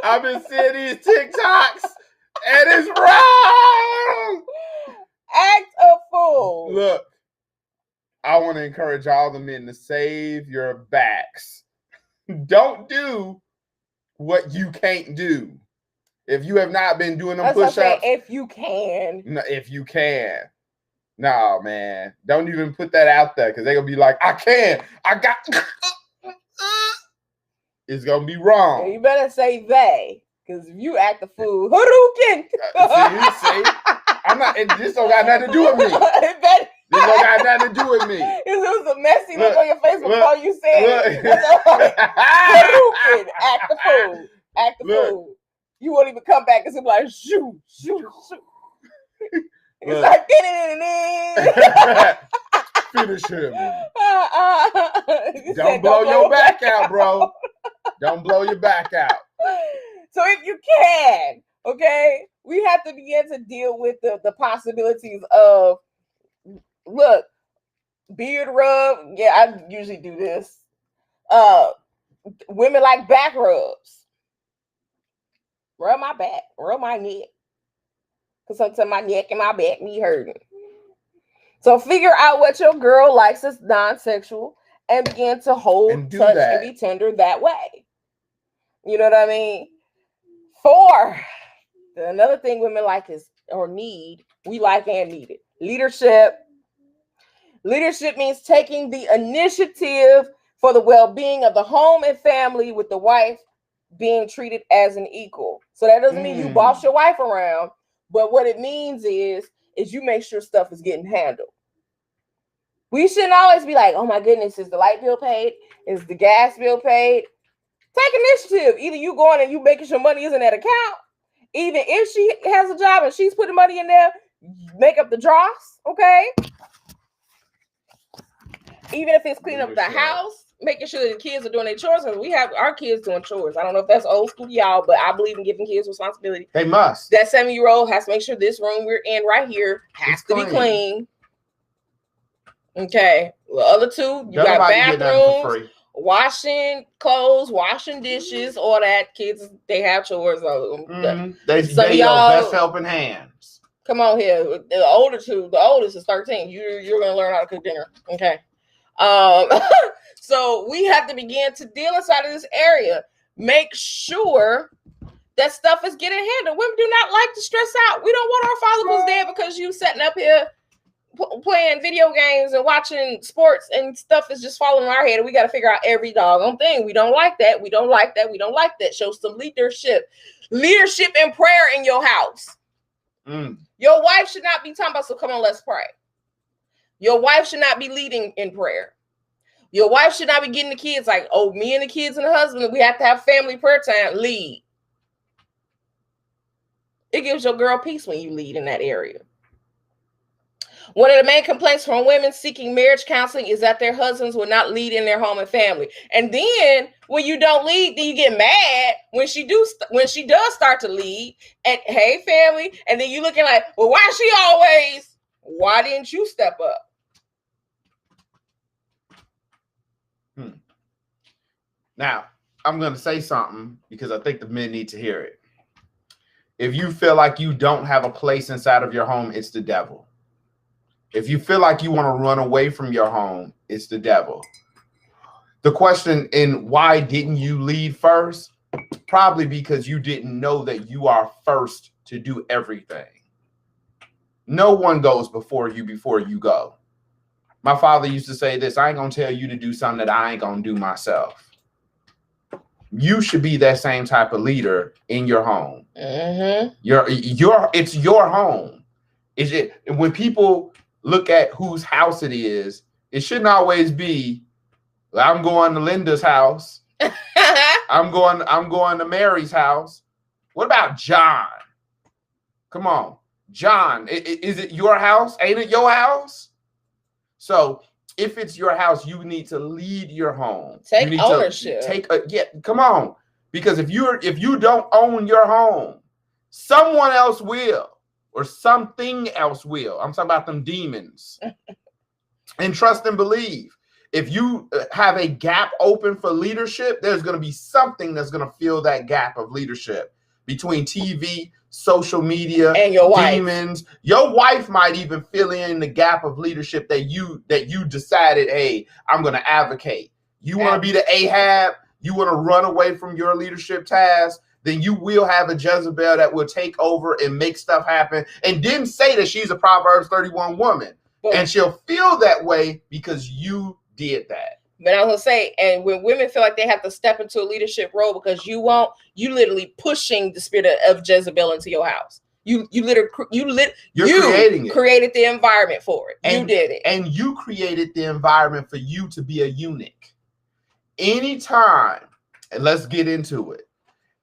I've been seeing these TikToks and it's wrong. Act a fool. Look. I want to encourage all the men to save your backs. Don't do what you can't do. If you have not been doing them push-ups. If you can. No, if you can. No, man. Don't even put that out there because they're going to be like, I can. I got. It's going to be wrong. You better say they. Because if you act a fool, Hadouken. See? I'm not. This don't got nothing to do with me. This don't got nothing to do with me. It was a messy look on your face before you said it. Act the fool. Act the fool. You won't even come back and say like, shoo, shoo, shoo. It's like, finish him. Don't blow your back out, bro. Don't blow your back out. So if you can, okay, we have to begin to deal with the possibilities of, look, beard rub. Yeah, I usually do this. Women like back rubs. Rub my back, rub my neck. Because sometimes my neck and my back need hurting. So figure out what your girl likes as non-sexual and begin to hold, touch, and be tender that way. You know what I mean? 4, another thing women like is or need, we like and need it. Leadership. Leadership means taking the initiative for the well-being of the home and family, with the wife being treated as an equal. So that doesn't mean you boss your wife around, but what it means is you make sure stuff is getting handled. We shouldn't always be like, oh my goodness, is the light bill paid? Is the gas bill paid? Take initiative. Either you going and you making sure money is in that account. Even if she has a job and she's putting money in there, make up the dross, okay? Even if it's cleaning up the house, making sure that the kids are doing their chores. And we have our kids doing chores. I don't know if that's old school, y'all, but I believe in giving kids responsibility. They must. That 7-year-old has to make sure this room we're in right here has to be clean. Okay. The other 2, you got bathrooms, washing clothes, washing dishes, all that. Kids, they have chores. They y'all best helping hands. Come on here. The oldest is 13. You're gonna learn how to cook dinner. Okay. So we have to begin to deal inside of this area. Make sure that stuff is getting handled. Women do not like to stress out. We don't want our follicles dead because you sitting up here playing video games and watching sports and stuff is just falling in our head. And we got to figure out every doggone thing. We don't like that. We don't like that. We don't like that. Show some leadership. Leadership and prayer in your house. Your wife should not be talking about, so come on, let's pray. Your wife should not be leading in prayer. Your wife should not be getting the kids like, oh, me and the kids and the husband, we have to have family prayer time. Lead. It gives your girl peace when you lead in that area. One of the main complaints from women seeking marriage counseling is that their husbands will not lead in their home and family. And then when you don't lead, then you get mad when she does start to lead. And hey, family, and then you looking like, well, why is she always? Why didn't you step up? Now, I'm going to say something because I think the men need to hear it. If you feel like you don't have a place inside of your home, it's the devil. If you feel like you want to run away from your home, it's the devil. The question in why didn't you lead first? Probably because you didn't know that you are first to do everything. No one goes before you go. My father used to say this, I ain't going to tell you to do something that I ain't going to do myself. You should be that same type of leader in your home. It's your home. Is it when people look at whose house it is, it shouldn't always be, I'm going to Linda's house. I'm going to Mary's house. What about John? Come on, John, is it your house? Ain't it your house? So if it's your house, you need to lead your home. Take ownership. Come on. Because if you don't own your home, someone else will, or something else will. I'm talking about them demons. And trust and believe. If you have a gap open for leadership, there's going to be something that's going to fill that gap of leadership between TV, social media, and your demons. Wife. Your wife might even fill in the gap of leadership that you decided, hey, I'm going to advocate. You want to be the Ahab, you want to run away from your leadership task, then you will have a Jezebel that will take over and make stuff happen. And didn't say that she's a Proverbs 31 woman. And she'll feel that way because you did that. But I was gonna say, and when women feel like they have to step into a leadership role because you won't, you literally pushing the spirit of Jezebel into your house. You're creating it. Created the environment for it. You did it. And you created the environment for you to be a eunuch. Anytime, and let's get into it.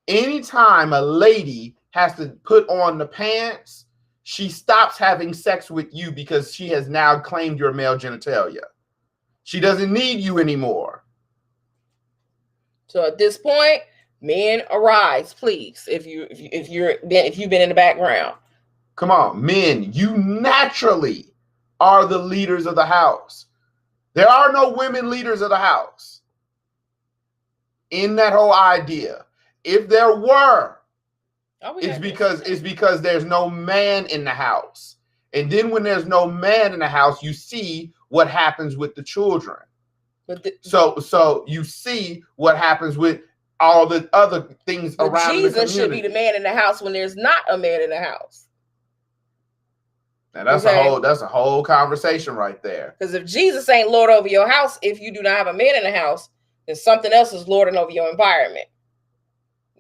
Anytime a lady has to put on the pants, she stops having sex with you because she has now claimed your male genitalia. She doesn't need you anymore. So at this point, men, arise, please. If you've been in the background, come on, men. You naturally are the leaders of the house. There are no women leaders of the house. In that whole idea, if there were, it's because there's no man in the house. And then when there's no man in the house, you see what happens with the children. So you see what happens with all the other things around Jesus the community. Should be the man in the house when there's not a man in the house. Now that's a whole conversation right there. Because if Jesus ain't Lord over your house, if you do not have a man in the house, then something else is lording over your environment.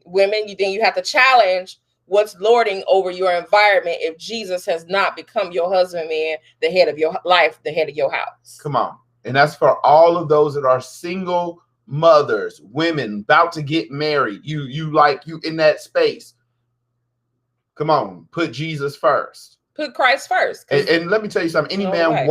Women, then you have to challenge what's lording over your environment if Jesus has not become your husband, man, the head of your life, the head of your house. Come on. And that's for all of those that are single mothers, women about to get married. You in that space. Come on, put Jesus first. Put Christ first. And let me tell you something. Any man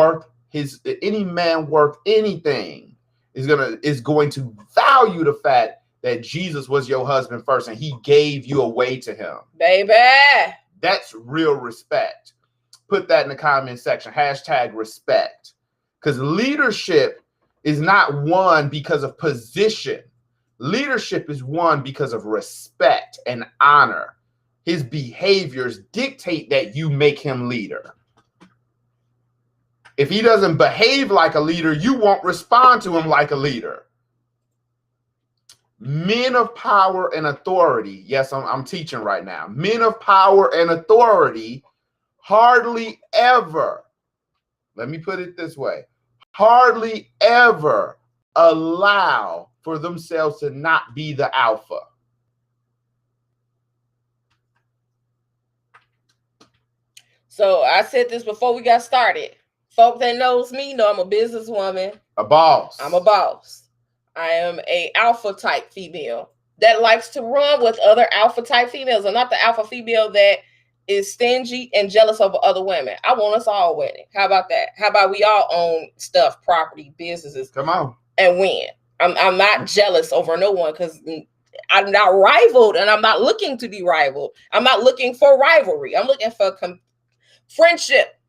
worth anything is going to value the fact that Jesus was your husband first and he gave you away to him. Baby. That's real respect. Put that in the comment section. #respect. Because leadership is not won because of position. Leadership is won because of respect and honor. His behaviors dictate that you make him leader. If he doesn't behave like a leader, you won't respond to him like a leader. Men of power and authority. Yes, I'm teaching right now. Men of power and authority hardly ever, let me put it this way, hardly ever allow for themselves to not be the alpha. So I said this before we got started. Folk that knows me know I'm a businesswoman. A boss. I'm a boss. I am a alpha type female that likes to run with other alpha type females. I'm not the alpha female that is stingy and jealous of other women. I want us all winning. How about that? How about we all own stuff, property, businesses? Come on. And win. I'm not jealous over no one because I'm not rivaled and I'm not looking to be rivaled. I'm not looking for rivalry. I'm looking for friendship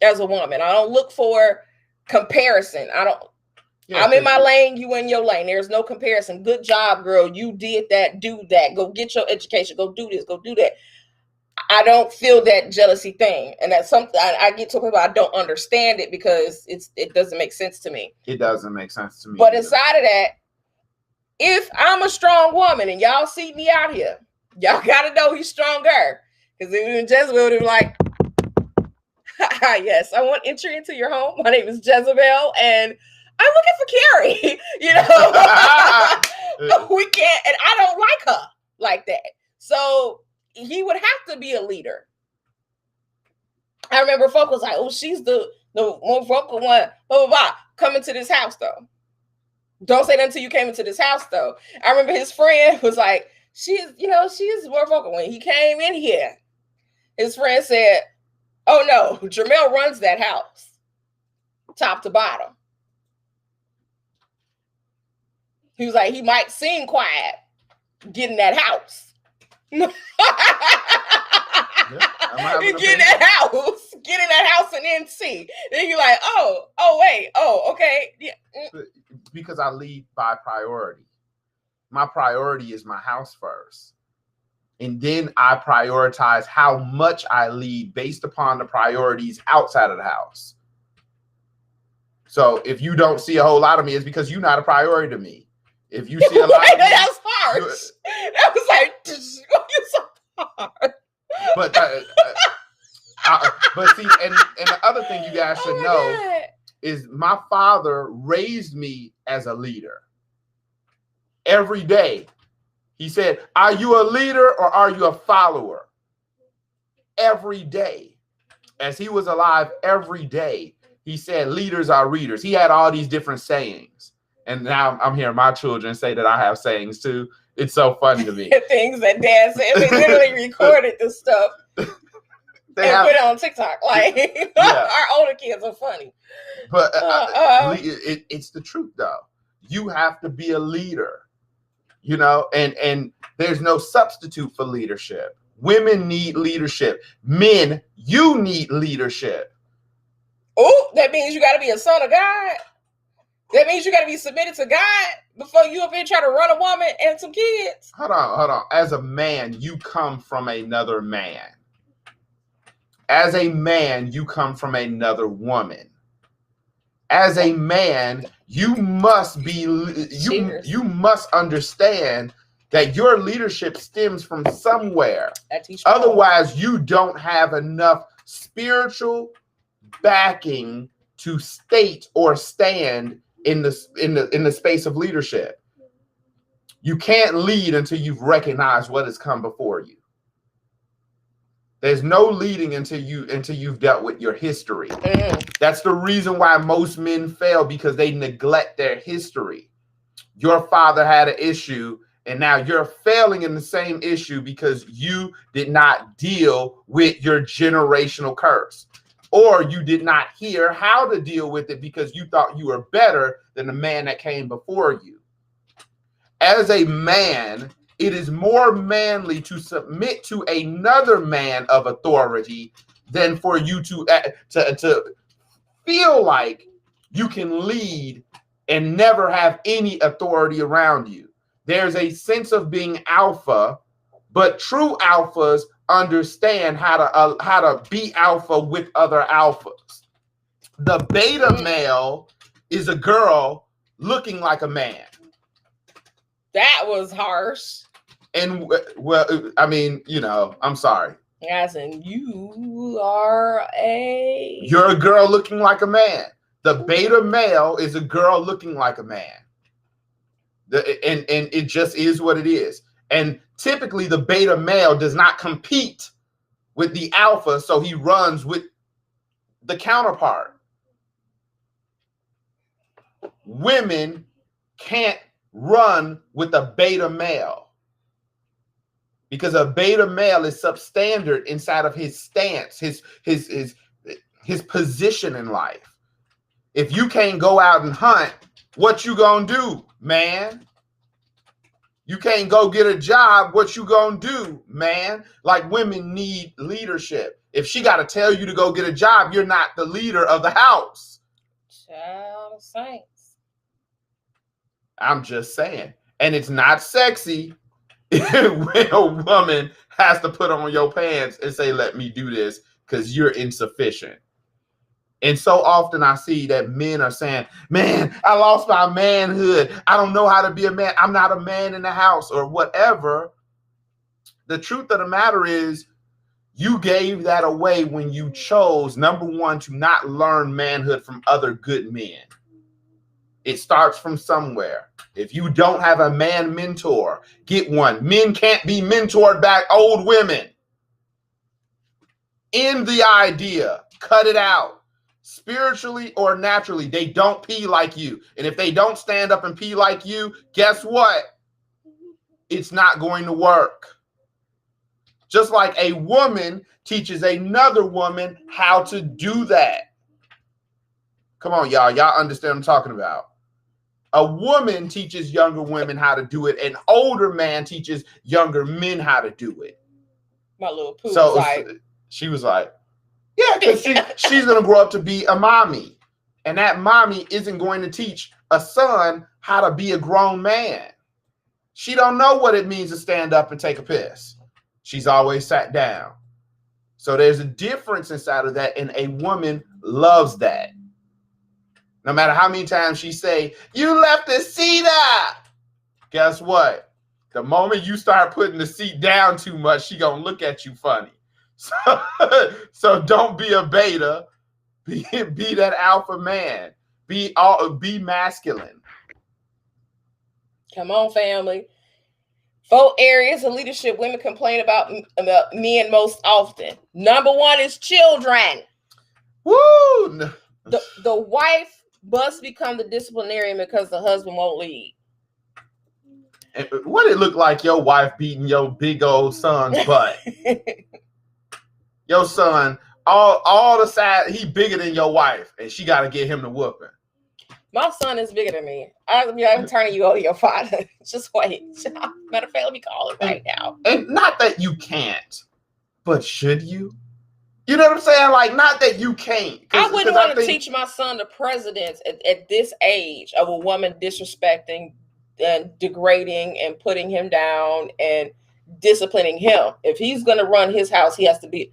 as a woman. I don't look for comparison. I'm in my lane, you in your lane. There's no comparison. Good job, girl. You did that. Do that. Go get your education. Go do this. Go do that. I don't feel that jealousy thing. And that's something I get to people, I don't understand it because it doesn't make sense to me. It doesn't make sense to me. But inside of that, if I'm a strong woman and y'all see me out here, y'all got to know he's stronger. Because even Jezebel would be like, yes, I want entry into your home. My name is Jezebel and I'm looking for Carrie. We can't, and I don't like her like that. So he would have to be a leader. I remember folk was like, oh, she's the more vocal one, blah, blah, blah. Coming to this house, though. Don't say that until you came into this house, though. I remember his friend was like, she is more vocal. When he came in here, his friend said, oh, no, Jermael runs that house, top to bottom. He was like, he might seem quiet, get in that house. Get in that house and then see. Then you're like, okay. Yeah. Because I lead by priority. My priority is my house first. And then I prioritize how much I lead based upon the priorities outside of the house. So if you don't see a whole lot of me, it's because you're not a priority to me. If you see a lot of me, that's harsh. That was like, you're so hard. But see, and the other thing you guys should know is my father raised me as a leader. Every day, he said, "Are you a leader or are you a follower?" Every day, as he was alive, every day he said, "Leaders are readers." He had all these different sayings, and now I'm hearing my children say that I have sayings too. It's so funny to me. Things that Dad said. They literally recorded this stuff and put it on TikTok. Like, our older kids are funny. But it's the truth, though. You have to be a leader, and there's no substitute for leadership. Women need leadership. Men, you need leadership. Oh, that means you got to be a son of God. That means you got to be submitted to God before you up here try to run a woman and some kids. Hold on. As a man, you come from another man. As a man, you come from another woman. As a man, you must understand that your leadership stems from somewhere. Otherwise, you don't have enough spiritual backing to state or stand in the space of leadership. You can't lead until you've recognized what has come before you. There's no leading until you've dealt with your history. That's the reason why most men fail, because they neglect their history. Your father had an issue, and now you're failing in the same issue because you did not deal with your generational curse. Or you did not hear how to deal with it because you thought you were better than the man that came before you. As a man, it is more manly to submit to another man of authority than for you to feel like you can lead and never have any authority around you. There's a sense of being alpha, but true alphas understand how to be alpha with other alphas. The beta male is a girl looking like a man. That was harsh. And well, I mean, I'm sorry. As in, you're a girl looking like a man. The beta male is a girl looking like a man. And it just is what it is. And typically the beta male does not compete with the alpha, so he runs with the counterpart. Women can't run with a beta male because a beta male is substandard inside of his stance, his position in life. If you can't go out and hunt, what you gonna do, man? You can't go get a job, what you gonna do, man? Like, women need leadership. If she got to tell you to go get a job, you're not the leader of the house. Child of saints. I'm just saying. And it's not sexy when a woman has to put on your pants and say, let me do this because you're insufficient. And so often I see that men are saying, man, I lost my manhood. I don't know how to be a man. I'm not a man in the house or whatever. The truth of the matter is you gave that away when you chose, number one, to not learn manhood from other good men. It starts from somewhere. If you don't have a man mentor, get one. Men can't be mentored by old women. End the idea. Cut it out. Spiritually or naturally, they don't pee like you. And if they don't stand up and pee like you, guess what? It's not going to work. Just like a woman teaches another woman how to do that. Come on, y'all. Y'all understand what I'm talking about. A woman teaches younger women how to do it. An older man teaches younger men how to do it. My little poo So was like, she was like, yeah, because she's going to grow up to be a mommy. And that mommy isn't going to teach a son how to be a grown man. She don't know what it means to stand up and take a piss. She's always sat down. So there's a difference inside of that, and a woman loves that. No matter how many times she say, you left the seat up. Guess what? The moment you start putting the seat down too much, she gonna look at you funny. So don't be a beta. Be that alpha man. Be masculine. come on, family. 4 areas of leadership women complain about men most often. Number 1 is children. Woo! The wife must become the disciplinarian because the husband won't lead. And what it look like your wife beating your big old son's butt? Your son, all the side, he bigger than your wife, and she got to get him the whooping. My son is bigger than me. I'm turning you over to your father. Just wait. Matter of fact, let me call him right now. And not that you can't, but should you? You know what I'm saying? Like, not that you can't. I wouldn't want to teach my son the precedence at this age of a woman disrespecting and degrading and putting him down and disciplining him. If he's going to run his house, he has to be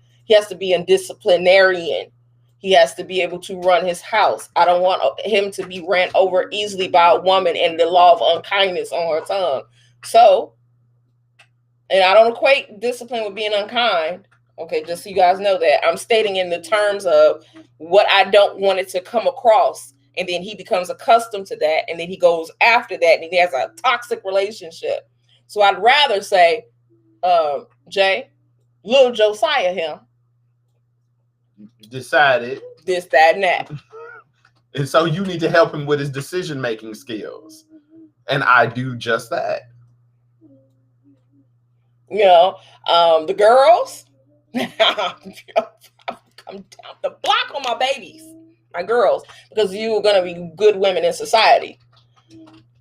a disciplinarian. He has to be able to run his house. I don't want him to be ran over easily by a woman and the law of unkindness on her tongue. So, and I don't equate discipline with being unkind. Okay, just so you guys know that. I'm stating in the terms of what I don't want it to come across. And then he becomes accustomed to that. And then he goes after that. And he has a toxic relationship. So I'd rather say, Jay, little Josiah him. Decided this, that, and that. And so you need to help him with his decision-making skills. And I do just that. You know, the girls, come down the block on my babies, my girls, because you are going to be good women in society.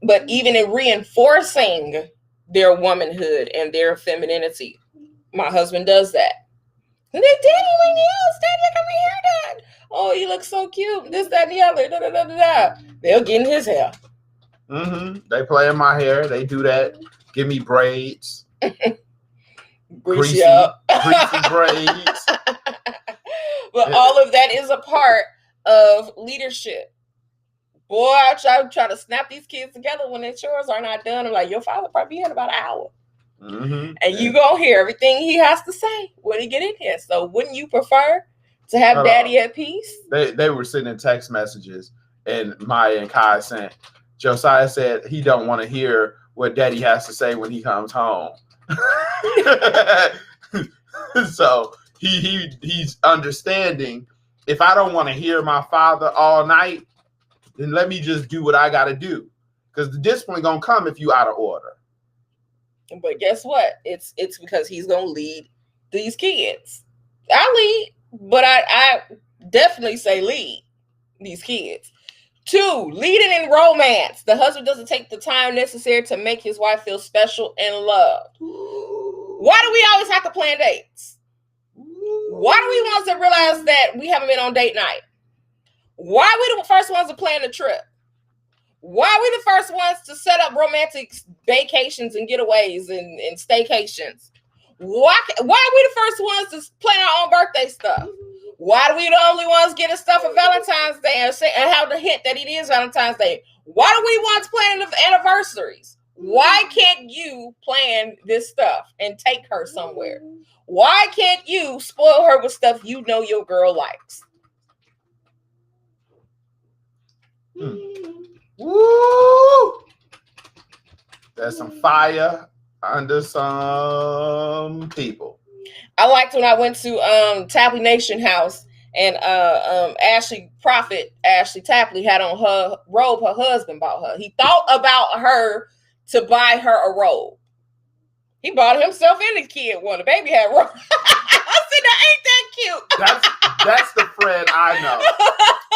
But even in reinforcing their womanhood and their femininity, my husband does that. And they, Daddy, my nails, Daddy, come here, Dad. Oh, you look so cute. This, that, and the other. Da, da, da, da, da. They'll get in his hair. Mm-hmm. They play in my hair. They do that. Give me braids. Greasy up. Greasy braids. But all of that is a part of leadership. Boy, I try to snap these kids together when their chores are not done. I'm like, your father probably be here in about an hour. Mm-hmm. And you gonna hear everything he has to say when he get in here. So wouldn't you prefer to have Daddy at peace? They were sending text messages, and Maya and Kai sent. Josiah said he don't want to hear what Daddy has to say when he comes home. So he's understanding. If I don't want to hear my father all night, then let me just do what I got to do, because the discipline gonna come if you out of order. But guess what? It's because he's gonna lead these kids. I lead, but I definitely say lead these kids. 2, leading in romance. The husband doesn't take the time necessary to make his wife feel special and loved. Why do we always have to plan dates? Why do we want to realize that we haven't been on date night? Why are we the first ones to plan the trip? Why are we the first ones to set up romantic vacations and getaways and staycations? Why are we the first ones to plan our own birthday stuff? Why are we the only ones getting stuff for Valentine's Day and have the hint that it is Valentine's Day? Why do we want to plan anniversaries? Why can't you plan this stuff and take her somewhere? Why can't you spoil her with stuff you know your girl likes? Woo! There's some fire under some people. I liked when I went to Tapley Nation House and Ashley Tapley had on her robe her husband bought her. He thought about her to buy her a robe. He bought himself and his kid one. The baby had a robe. I said, that ain't that cute. That's the Fred I know.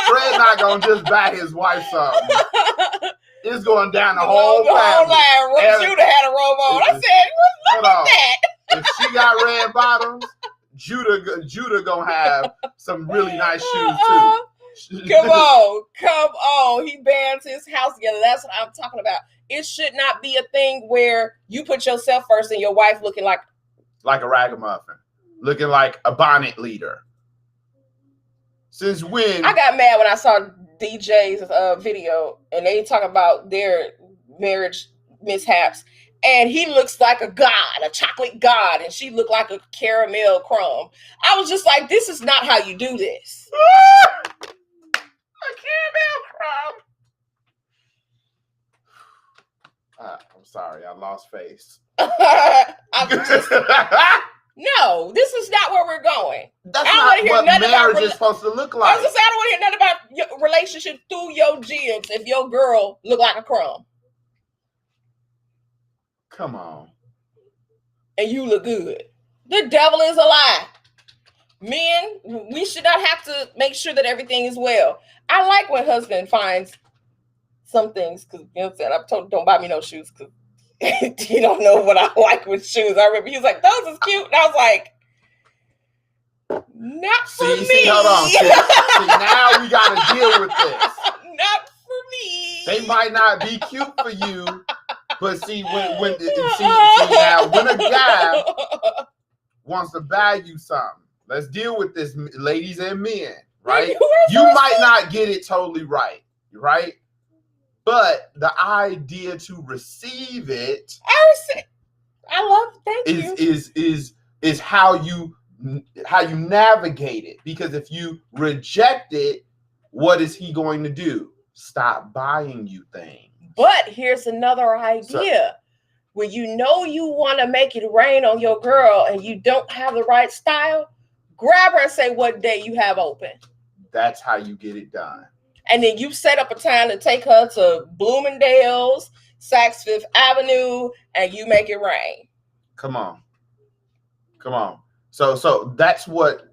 Fred not gonna just buy his wife something. It's going down the whole family. Judah had a robe on. I said, look at that. If she got red bottoms, Judah gonna have some really nice shoes too. Come on. He bands his house together. That's what I'm talking about. It should not be a thing where you put yourself first and your wife looking like a ragamuffin, looking like a bonnet leader. Since when? I got mad when I saw DJ's video and they talk about their marriage mishaps, and he looks like a god, a chocolate god, and she looked like a caramel crumb. I was just like, this is not how you do this. A caramel crumb. I'm sorry, I lost face. No, this is not where we're going. That's not what marriage is supposed to look like. I was just saying, I don't want to hear nothing about your relationship through your jibs if your girl look like a crumb. Come on. And you look good. The devil is a lie. Men, we should not have to make sure that everything is well. I like when husband finds some things, because you know what I'm saying, I've told him, don't buy me no shoes because you don't know what I like with shoes. I remember he was like, those is cute. And I was like, not for me. See, hold on. See, now we got to deal with this. Not for me. They might not be cute for you, but see, when a guy wants to buy you something, let's deal with this, ladies and men, right? You might not get it totally right? But the idea to receive it, I love it. Is how you navigate it. Because if you reject it, what is he going to do? Stop buying you things. But here's another idea. When you know you want to make it rain on your girl and you don't have the right style, grab her and say what day you have open. That's how you get it done. And then you set up a time to take her to Bloomingdale's, Saks Fifth Avenue, and you make it rain. Come on. So that's what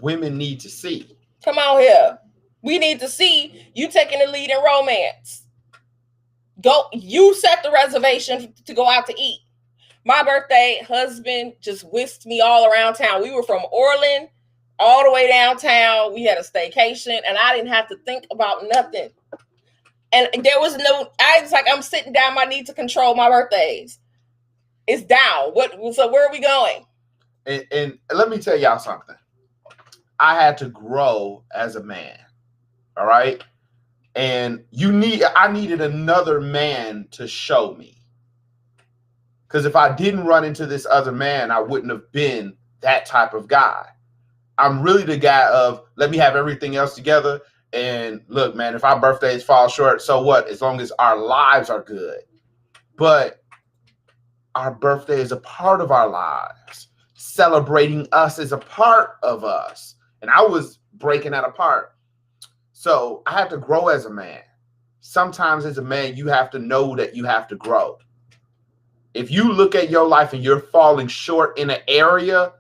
women need to see. Come on here. We need to see you taking the lead in romance. You set the reservation to go out to eat. My birthday, husband just whisked me all around town. We were from Orland all the way downtown. We had a staycation, and I didn't have to think about nothing. And there was I'm sitting down. My need to control my birthdays. It's down. So where are we going? And let me tell y'all something. I had to grow as a man. All right. And I needed another man to show me. Because if I didn't run into this other man, I wouldn't have been that type of guy. I'm really the guy of, let me have everything else together. And look, man, if our birthdays fall short, so what? As long as our lives are good. But our birthday is a part of our lives. celebrating us as a part of us. And I was breaking that apart. So I had to grow as a man. Sometimes as a man, you have to know that you have to grow. If you look at your life and you're falling short in an area,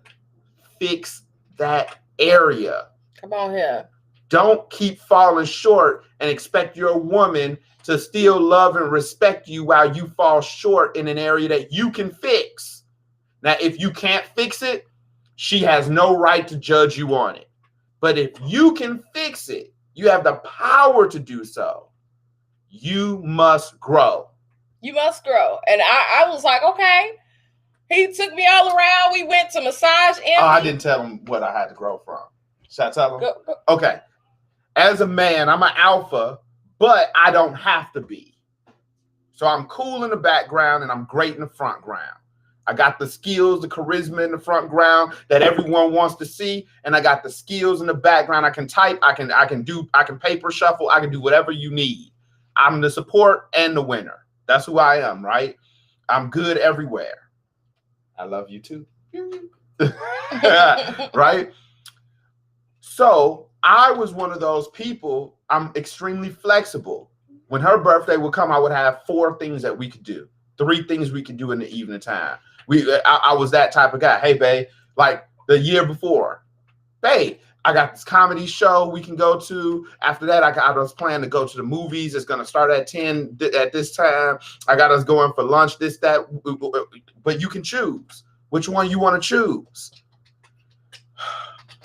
fix that area. Come on here. Don't keep falling short and expect your woman to still love and respect you while you fall short in an area that you can fix. Now, if you can't fix it, she has no right to judge you on it. But if you can fix it, you have the power to do so. You must grow. You must grow. And I was like, okay. He took me all around. We went to massage. Oh, I didn't tell him what I had to grow from. Should I tell him? Go. Okay. As a man, I'm an alpha, but I don't have to be. So I'm cool in the background and I'm great in the front ground. I got the skills, the charisma in the front ground that everyone wants to see, and I got the skills in the background. I can type, I can paper shuffle, I can do whatever you need. I'm the support and the winner. That's who I am, right? I'm good everywhere. I love you too. Right? So I was one of those people. I'm extremely flexible. When her birthday would come, I would have 4 things that we could do, 3 things we could do in the evening time. I was that type of guy. Hey, babe, like the year before, babe, I got this comedy show we can go to. After that, I was planning to go to the movies. It's going to start at 10 at this time. I got us going for lunch, this, that. But you can choose which one you want to choose.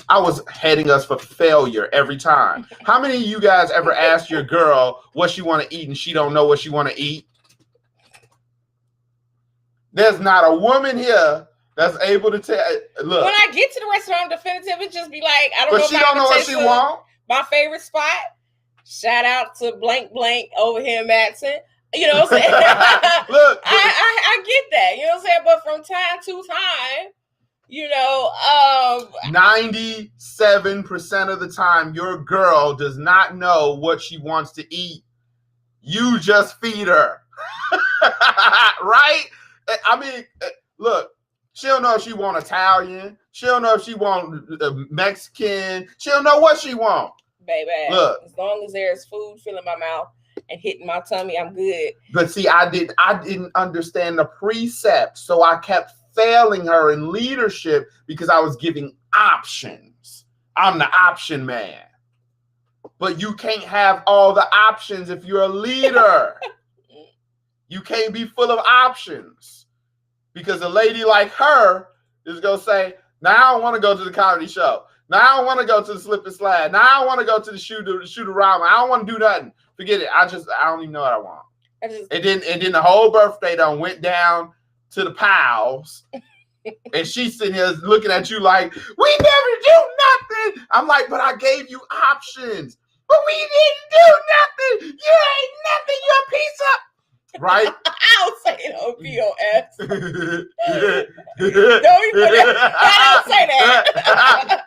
I was heading us for failure every time. How many of you guys ever asked your girl what she want to eat and she don't know what she want to eat? There's not a woman here that's able to tell. Look, when I get to the restaurant, definitive, it just be like, I don't know. But she don't know what she want. My favorite spot. Shout out to blank over here in Madison. You know what I'm saying? Look, I get that. You know what I'm saying? But from time to time, you know, 97% of the time, your girl does not know what she wants to eat. You just feed her, right? I mean, look, she don't know if she want Italian. She don't know if she want Mexican. She don't know what she want. Baby, look, as long as there's food filling my mouth and hitting my tummy, I'm good. But see, I didn't understand the precept, so I kept failing her in leadership because I was giving options. I'm the option man. But you can't have all the options if you're a leader. You can't be full of options because a lady like her is going to say, now I don't want to go to the comedy show. Now I don't want to go to the slip and slide. Now I don't want to go to the shoot around. I don't want to do nothing. Forget it. I don't even know what I want. And then the whole birthday done went down to the pals. And she's sitting here looking at you like, we never do nothing. I'm like, but I gave you options. But we didn't do nothing. You ain't nothing. You're a piece of... Right? I'll say it on POS. Don't say that.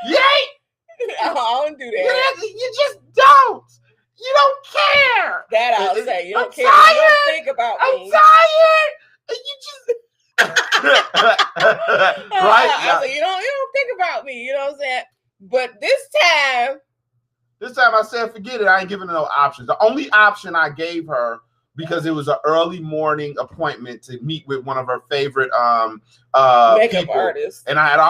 Yay! I don't do that. You just don't. You don't care. That I'll say. You don't I'm care. Tired. You don't think about me. I'm tired. You just right. I say, you don't think about me. You know what I'm saying? But this time I said, forget it. I ain't giving her no options. The only option I gave her, because it was an early morning appointment to meet with one of her favorite makeup people. artists. And I had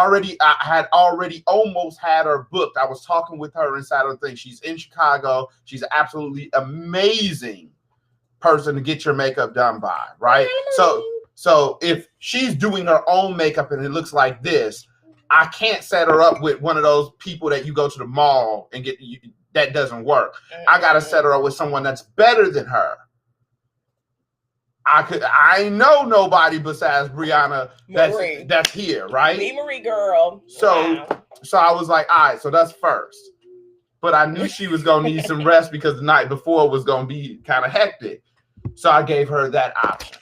already almost had her booked. I was talking with her inside of the thing. She's in Chicago. She's an absolutely amazing person to get your makeup done by, right? So if she's doing her own makeup and it looks like this, I can't set her up with one of those people that you go to the mall and get. That doesn't work. I got to set her up with someone that's better than her. I know nobody besides Brianna that's here, right? Me, Marie girl. So wow. So I was like, all right, so that's first. But I knew she was gonna need some rest because the night before was gonna be kind of hectic. So I gave her that option.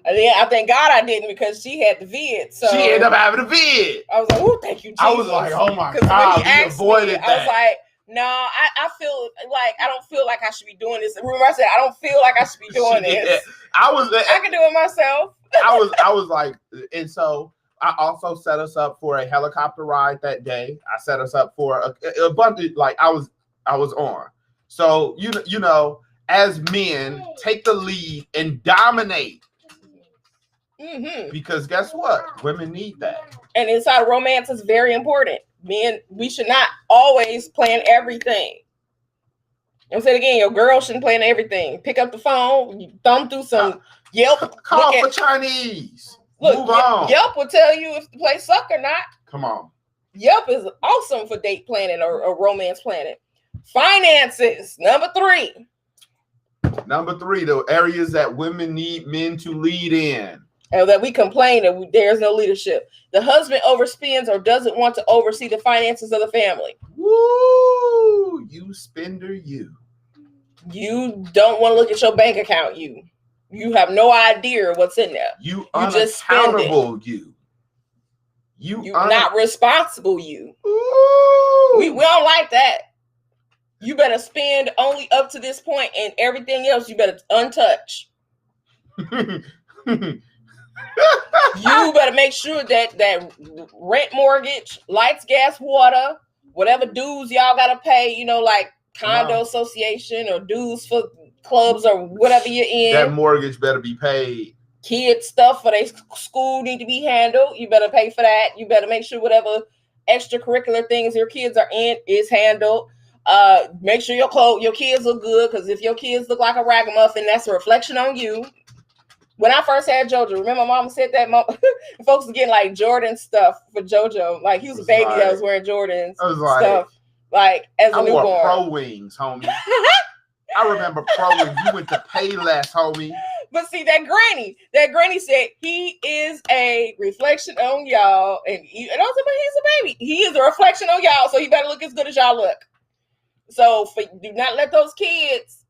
I thank God I didn't because she had the vid. So she ended up having a vid. I was like, oh, thank you, Jesus. I was like, oh my God, we avoided that. I was like, no, I feel like I don't feel like I should be doing this. Remember, I said I don't feel like I should be doing this. I can do it myself. I was like, and so I also set us up for a helicopter ride that day. I set us up for a bunch of, like, I was on. So you know, as men, take the lead and dominate. Because guess what? Women need that. And inside romance is very important. Men, we should not always plan everything. I'm saying again, your girl shouldn't plan everything. Pick up the phone, you thumb through some Yelp. Call for Chinese. Look, move on. Yelp will tell you if the place suck or not. Come on. Yelp is awesome for date planning or romance planning. Finances, number 3. Number 3, the areas that women need men to lead in. And that we complain that there's no leadership. The husband overspends or doesn't want to oversee the finances of the family. Woo! You spender, you. You don't want to look at your bank account, you. You have no idea what's in there. You just unaccountable, you. You not responsible, you. Ooh. We don't like that. You better spend only up to this point, and everything else you better untouch. You better make sure that rent, mortgage, lights, gas, water, whatever dues y'all gotta pay, you know, like condo association or dues for clubs or whatever you're in. That mortgage better be paid. Kids stuff for their school need to be handled. You better pay for that. You better make sure whatever extracurricular things your kids are in is handled. Make sure your kids look good, because if your kids look like a ragamuffin, that's a reflection on you. When I first had JoJo, remember Mama said that folks were getting like Jordan stuff for JoJo. Like he was a baby that was wearing Jordan stuff. Like as a newborn. I wore Pro Wings, homie. I remember Pro Wings. You went to Payless, homie. But see, that granny said he is a reflection on y'all. And I said, but he's a baby. He is a reflection on y'all, so he better look as good as y'all look. So do not let those kids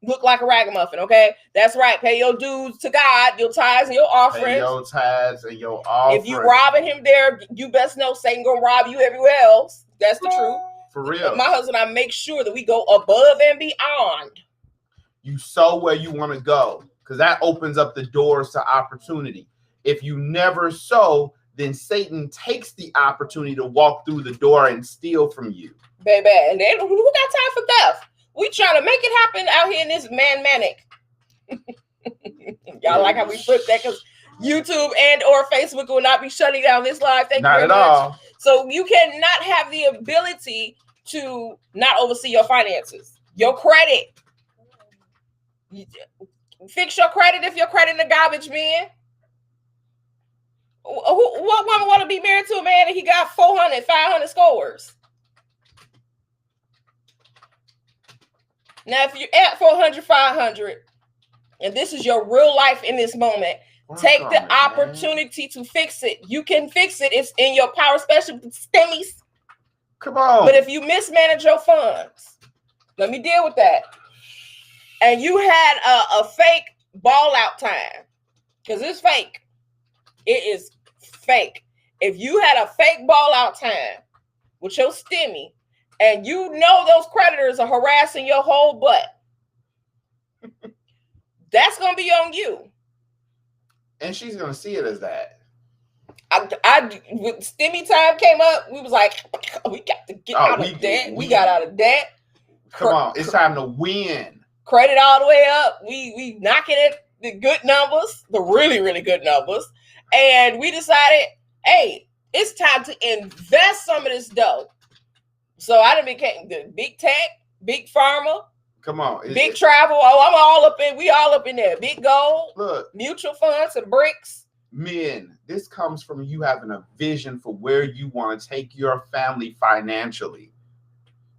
look like a ragamuffin, okay? That's right. Pay your dues to God, your tithes and your offerings. Pay your tithes and your offerings. If you robbing him there, you best know Satan gonna rob you everywhere else. That's the truth. For real. My husband and I make sure that we go above and beyond. You sow where you want to go, because that opens up the doors to opportunity. If you never sow, then Satan takes the opportunity to walk through the door and steal from you. Baby, and then who got time for theft? We trying to make it happen out here in this manic. Y'all like how we flipped that, because YouTube and or Facebook will not be shutting down this live. Thank you very much. Not at all. So you cannot have the ability to not oversee your finances. Your credit. Fix your credit if your credit in the garbage, man. What woman want to be married to a man and he got 400, 500 scores? Now, if you're at 400, 500, and this is your real life in this moment, take the opportunity to fix it. You can fix it. It's in your power, especially with stimmies. Come on. But if you mismanage your funds, let me deal with that. And you had a fake ball out time, because it's fake. It is fake. If you had a fake ball out time with your stimmy, and you know those creditors are harassing your whole butt, that's going to be on you. And she's going to see it as that. When stimmy time came up, we was like, we got to get out of debt. We got out of debt. Come on, it's time to win. Credit all the way up. We knocking it, the good numbers, the really, really good numbers. And we decided, hey, it's time to invest some of this dough. So I done became the big tech, big pharma. Come on. Big travel. Oh, I'm all up in, we all up in there. Big gold. Look. Mutual funds and bricks. Men, this comes from you having a vision for where you want to take your family financially.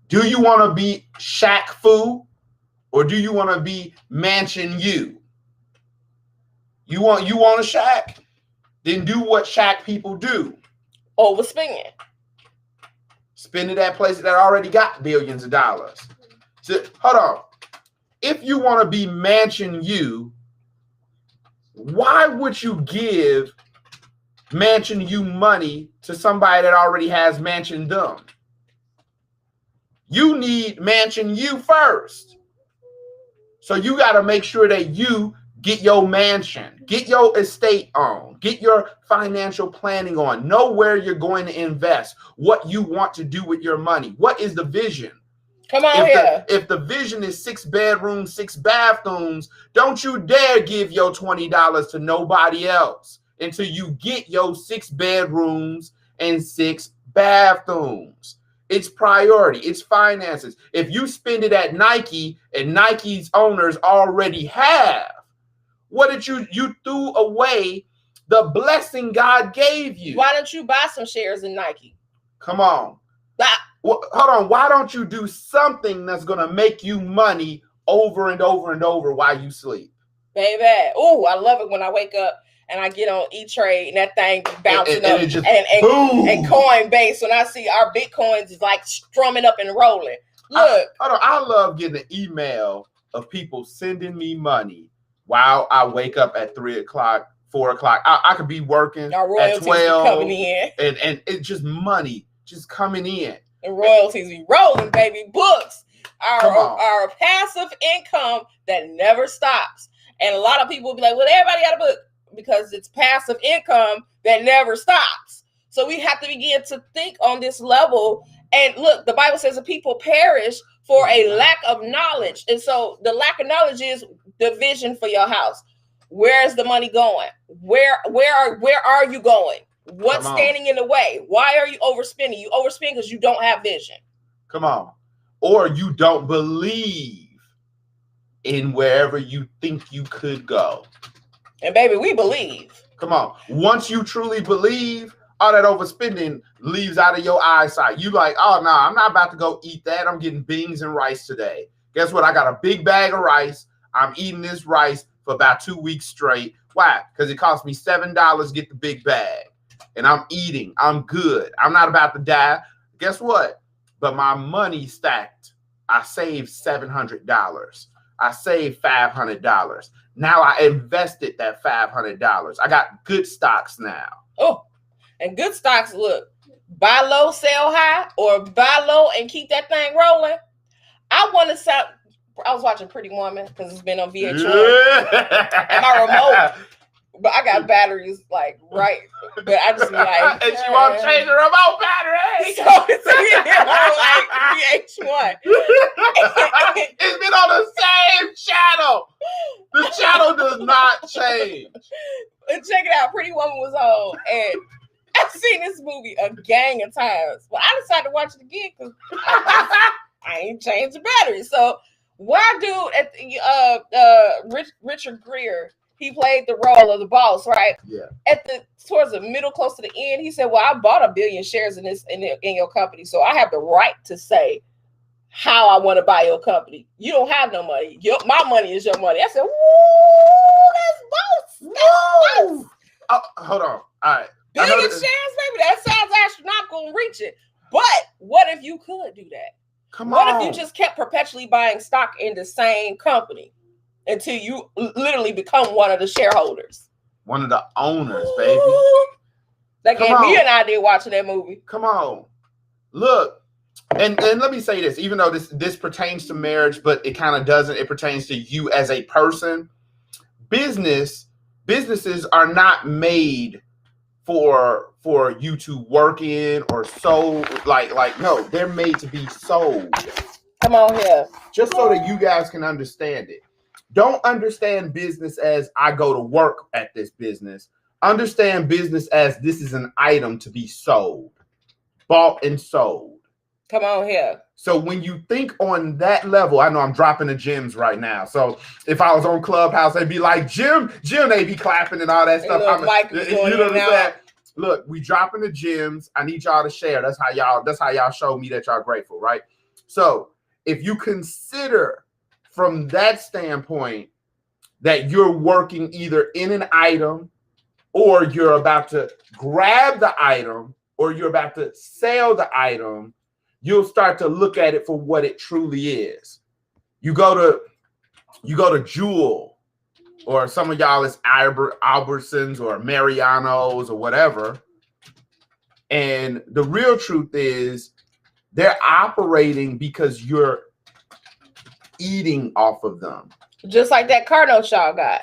Do you want to be Shaq Fu, or do you want to be Mansion U? You want a Shaq? Then do what Shaq people do. Overspending. Spend it at places that already got billions of dollars. So, hold on. If you want to be Mansion U, why would you give Mansion U money to somebody that already has Mansion Dumb? You need Mansion U first. So you got to make sure that you Get your mansion. Get your estate on. Get your financial planning on. Know where you're going to invest. What you want to do with your money. What is the vision? Come on here. If the vision is 6 bedrooms, 6 bathrooms, don't you dare give your $20 to nobody else until you get your 6 bedrooms and 6 bathrooms. It's priority. It's finances. If you spend it at Nike and Nike's owners already have, what did you threw away the blessing God gave you? Why don't you buy some shares in Nike? Come on. Well, hold on. Why don't you do something that's going to make you money over and over and over while you sleep? Baby. Oh, I love it when I wake up and I get on E-Trade and that thing bouncing up and Coinbase when I see our Bitcoins is like strumming up and rolling. Look. I love getting an email of people sending me money while I wake up at 3 o'clock, 4 o'clock. I could be working at 12 coming in. And it's just money just coming in. And royalties be rolling, baby. Books are a passive income that never stops. And a lot of people will be like, well, everybody got a book because it's passive income that never stops. So we have to begin to think on this level. And look, the Bible says that people perish for a lack of knowledge. And so the lack of knowledge is the vision for your house. Where is the money going? Where are you going? What's standing in the way? Why are you overspending? You overspend because you don't have vision. Come on. Or you don't believe in wherever you think you could go. And baby, we believe. Come on. Once you truly believe, all that overspending leaves out of your eyesight. You like, oh, no, I'm not about to go eat that. I'm getting beans and rice today. Guess what? I got a big bag of rice. I'm eating this rice for about 2 weeks straight. Why? Because it cost me $7 to get the big bag. And I'm eating. I'm good. I'm not about to die. Guess what? But my money stacked. I saved $700. I saved $500. Now I invested that $500. I got good stocks now. Oh, and good stocks, look, buy low, sell high, or buy low and keep that thing rolling. I was watching Pretty Woman because it's been on VH1. Yeah. And my remote, but I got batteries like right. But I just be like, and she won't change the remote battery. So it's like VH1. It's been on the same channel. The channel does not change. And check it out, Pretty Woman was on, and I've seen this movie a gang of times, but I decided to watch it again because I ain't changed the battery. So why dude at the Richard Gere, he played the role of the boss, right? Yeah. Towards the middle, close to the end, he said, "Well, I bought 1 billion shares in your company, so I have the right to say how I want to buy your company. You don't have no money. My money is your money." I said, "Woo, that's boss." Woo! Oh, hold on. All right. Billion shares, baby. That sounds astronomical and reach it. But what if you could do that? What if you just kept perpetually buying stock in the same company until you literally become one of the shareholders? One of the owners, baby. That gave me an idea watching that movie. Come on. Look, and let me say this, even though this pertains to marriage, but it kind of doesn't. It pertains to you as a person. Businesses are not made for you to work in or sold. Like no, they're made to be sold. Come on here. Just so that you guys can understand it. Don't understand business as I go to work at this business. Understand business as this is an item to be sold, bought and sold. Come on here. So when you think on that level, I know I'm dropping the gems right now. So if I was on Clubhouse, they'd be like, Jim, they be clapping and all that stuff. You know what I'm saying? Look, we dropping the gems. I need y'all to share. That's how y'all show me that y'all grateful, right? So if you consider from that standpoint that you're working either in an item or you're about to grab the item or you're about to sell the item, you'll start to look at it for what it truly is. You go to Jewel, or some of y'all is Albertsons or Mariano's or whatever. And the real truth is they're operating because you're eating off of them. Just like that car note y'all got.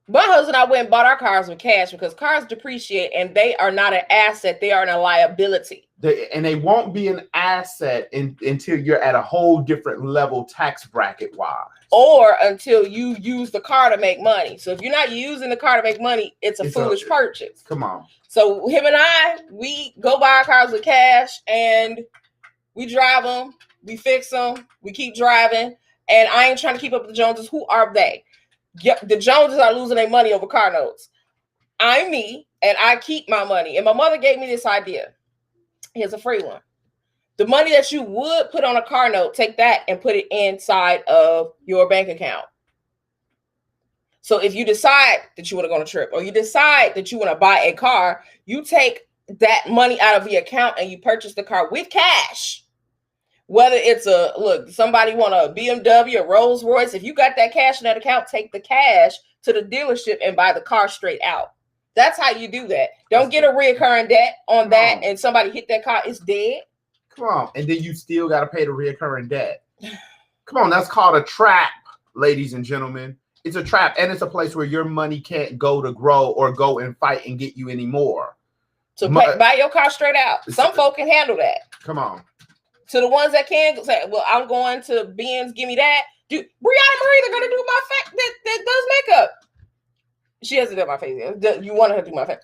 My husband and I went and bought our cars with cash because cars depreciate and they are not an asset. They are a liability. They won't be an asset until you're at a whole different level tax bracket wise. Or until you use the car to make money. So if you're not using the car to make money, it's a foolish purchase. Come on. So him and I, we go buy our cars with cash and we drive them, we fix them, we keep driving. And I ain't trying to keep up with the Joneses. Who are they? The Joneses are losing their money over car notes. I'm me, and I keep my money. And my mother gave me this idea. Here's a free one. The money that you would put on a car note, take that and put it inside of your bank account. So if you decide that you want to go on a trip or you decide that you want to buy a car, you take that money out of the account and you purchase the car with cash. Whether it's somebody want a BMW or Rolls Royce, if you got that cash in that account, take the cash to the dealership and buy the car straight out. That's how you do that. Don't get a reoccurring debt on that and somebody hit that car, it's dead. Come on. And then you still got to pay the reoccurring debt. Come on. That's called a trap, ladies and gentlemen. It's a trap. And it's a place where your money can't go to grow or go and fight and get you anymore. So buy your car straight out. Some folk can handle that. Come on. To the ones that can say, well, I'm going to Ben's, give me that. Brianna Marie, they're going to do my face that does makeup. She hasn't done my face yet. You want her to do my face.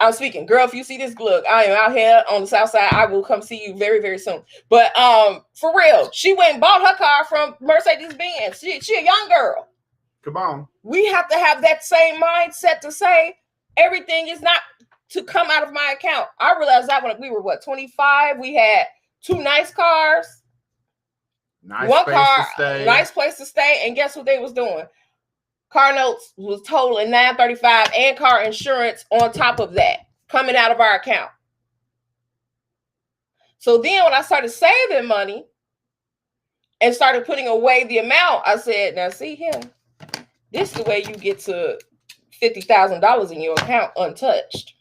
I'm speaking. Girl, if you see this, look, I am out here on the south side. I will come see you very, very soon. But for real, she went and bought her car from Mercedes-Benz. She a young girl. Come on. We have to have that same mindset to say everything is not to come out of my account. I realized that when we were, 25? We had 2 nice cars, one car, nice place to stay. And guess what they was doing? Car notes was totaling $935 and car insurance on top of that coming out of our account. So then when I started saving money and started putting away the amount, I said, now see here, this is the way you get to $50,000 in your account untouched.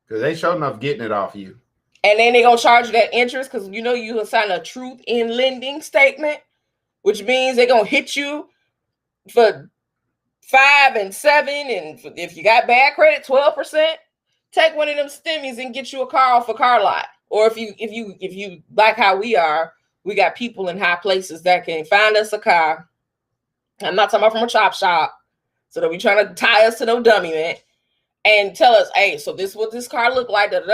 Because they sure enough getting it off you. And then they're going to charge you that interest because you sign a truth in lending statement, which means they're going to hit you for 5 and 7. And if you got bad credit, 12%. Take one of them stimmies and get you a car off a car lot. Or if you like how we are, we got people in high places that can find us a car. I'm not talking about from a chop shop. So they'll be trying to tie us to no dummy, man. And tell us, hey, so this is what this car look like, and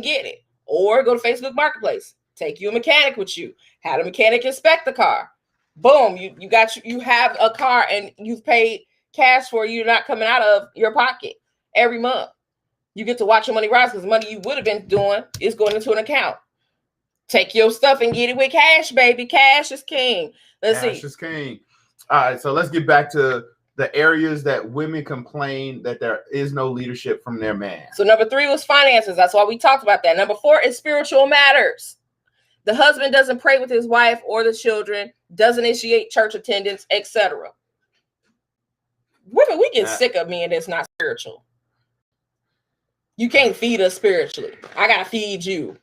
get it. Or go to Facebook Marketplace. Take you a mechanic with you. Have a mechanic inspect the car. Boom, you have a car and you've paid cash for you not coming out of your pocket every month. You get to watch your money rise because the money you would have been doing is going into an account. Take your stuff and get it with cash, baby. Cash is king. Cash is king. All right, so let's get back to the areas that women complain that there is no leadership from their man. So number 3 was finances. That's why we talked about that. Number 4 is spiritual matters. The husband doesn't pray with his wife or the children, doesn't initiate church attendance, etc. Women, we get sick of men that's not spiritual. You can't feed us spiritually. I got to feed you.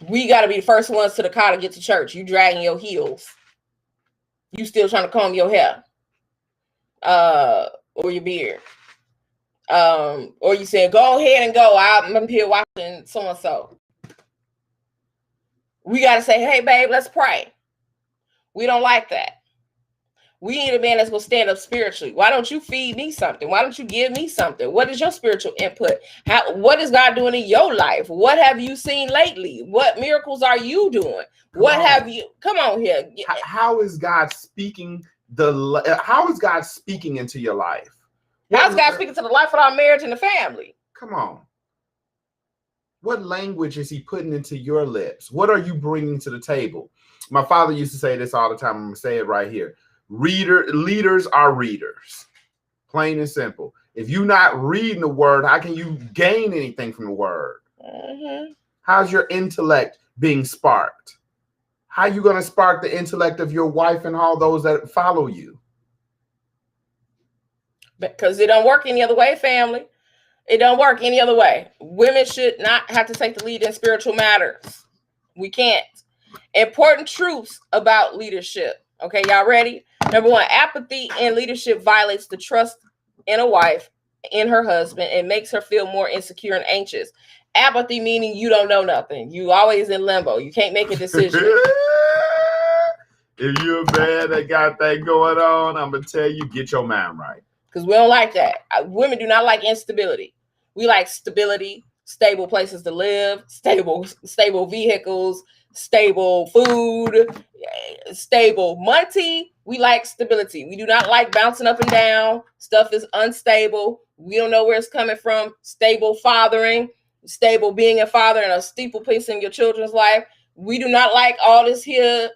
We got to be the first ones to the car to get to church. You dragging your heels. You still trying to comb your hair. Or your beard. Or you saying, go ahead and go. I'm here watching so-and-so. We got to say, hey, babe, let's pray. We don't like that. We need a man that's going to stand up spiritually. Why don't you feed me something? Why don't you give me something? What is your spiritual input? What is God doing in your life? What have you seen lately? What miracles are you doing? Come on here. How is God speaking how is God speaking into your life? How's God speaking to the life of our marriage and the family? Come on. What language is he putting into your lips? What are you bringing to the table? My father used to say this all the time. I'm going to say it right here. Leaders are readers. Plain and simple. If you're not reading the word, how can you gain anything from the word? Mm-hmm. How's your intellect being sparked? How are you going to spark the intellect of your wife and all those that follow you? Because it don't work any other way, family. It don't work any other way. Women should not have to take the lead in spiritual matters. We can't. Important truths about leadership. Okay, y'all ready? Number one, apathy in leadership violates the trust in a wife, in her husband, and makes her feel more insecure and anxious. Apathy meaning you don't know nothing. You always in limbo. You can't make a decision. If you're a man that got that going on, I'm going to tell you, get your mind right. Because we don't like that. Women do not like instability. We like stability, stable places to live, stable vehicles, stable food, stable money. We like stability. We do not like bouncing up and down. Stuff is unstable. We don't know where it's coming from. Stable fathering, stable being a father and a steeple piece in your children's life. We do not like all this here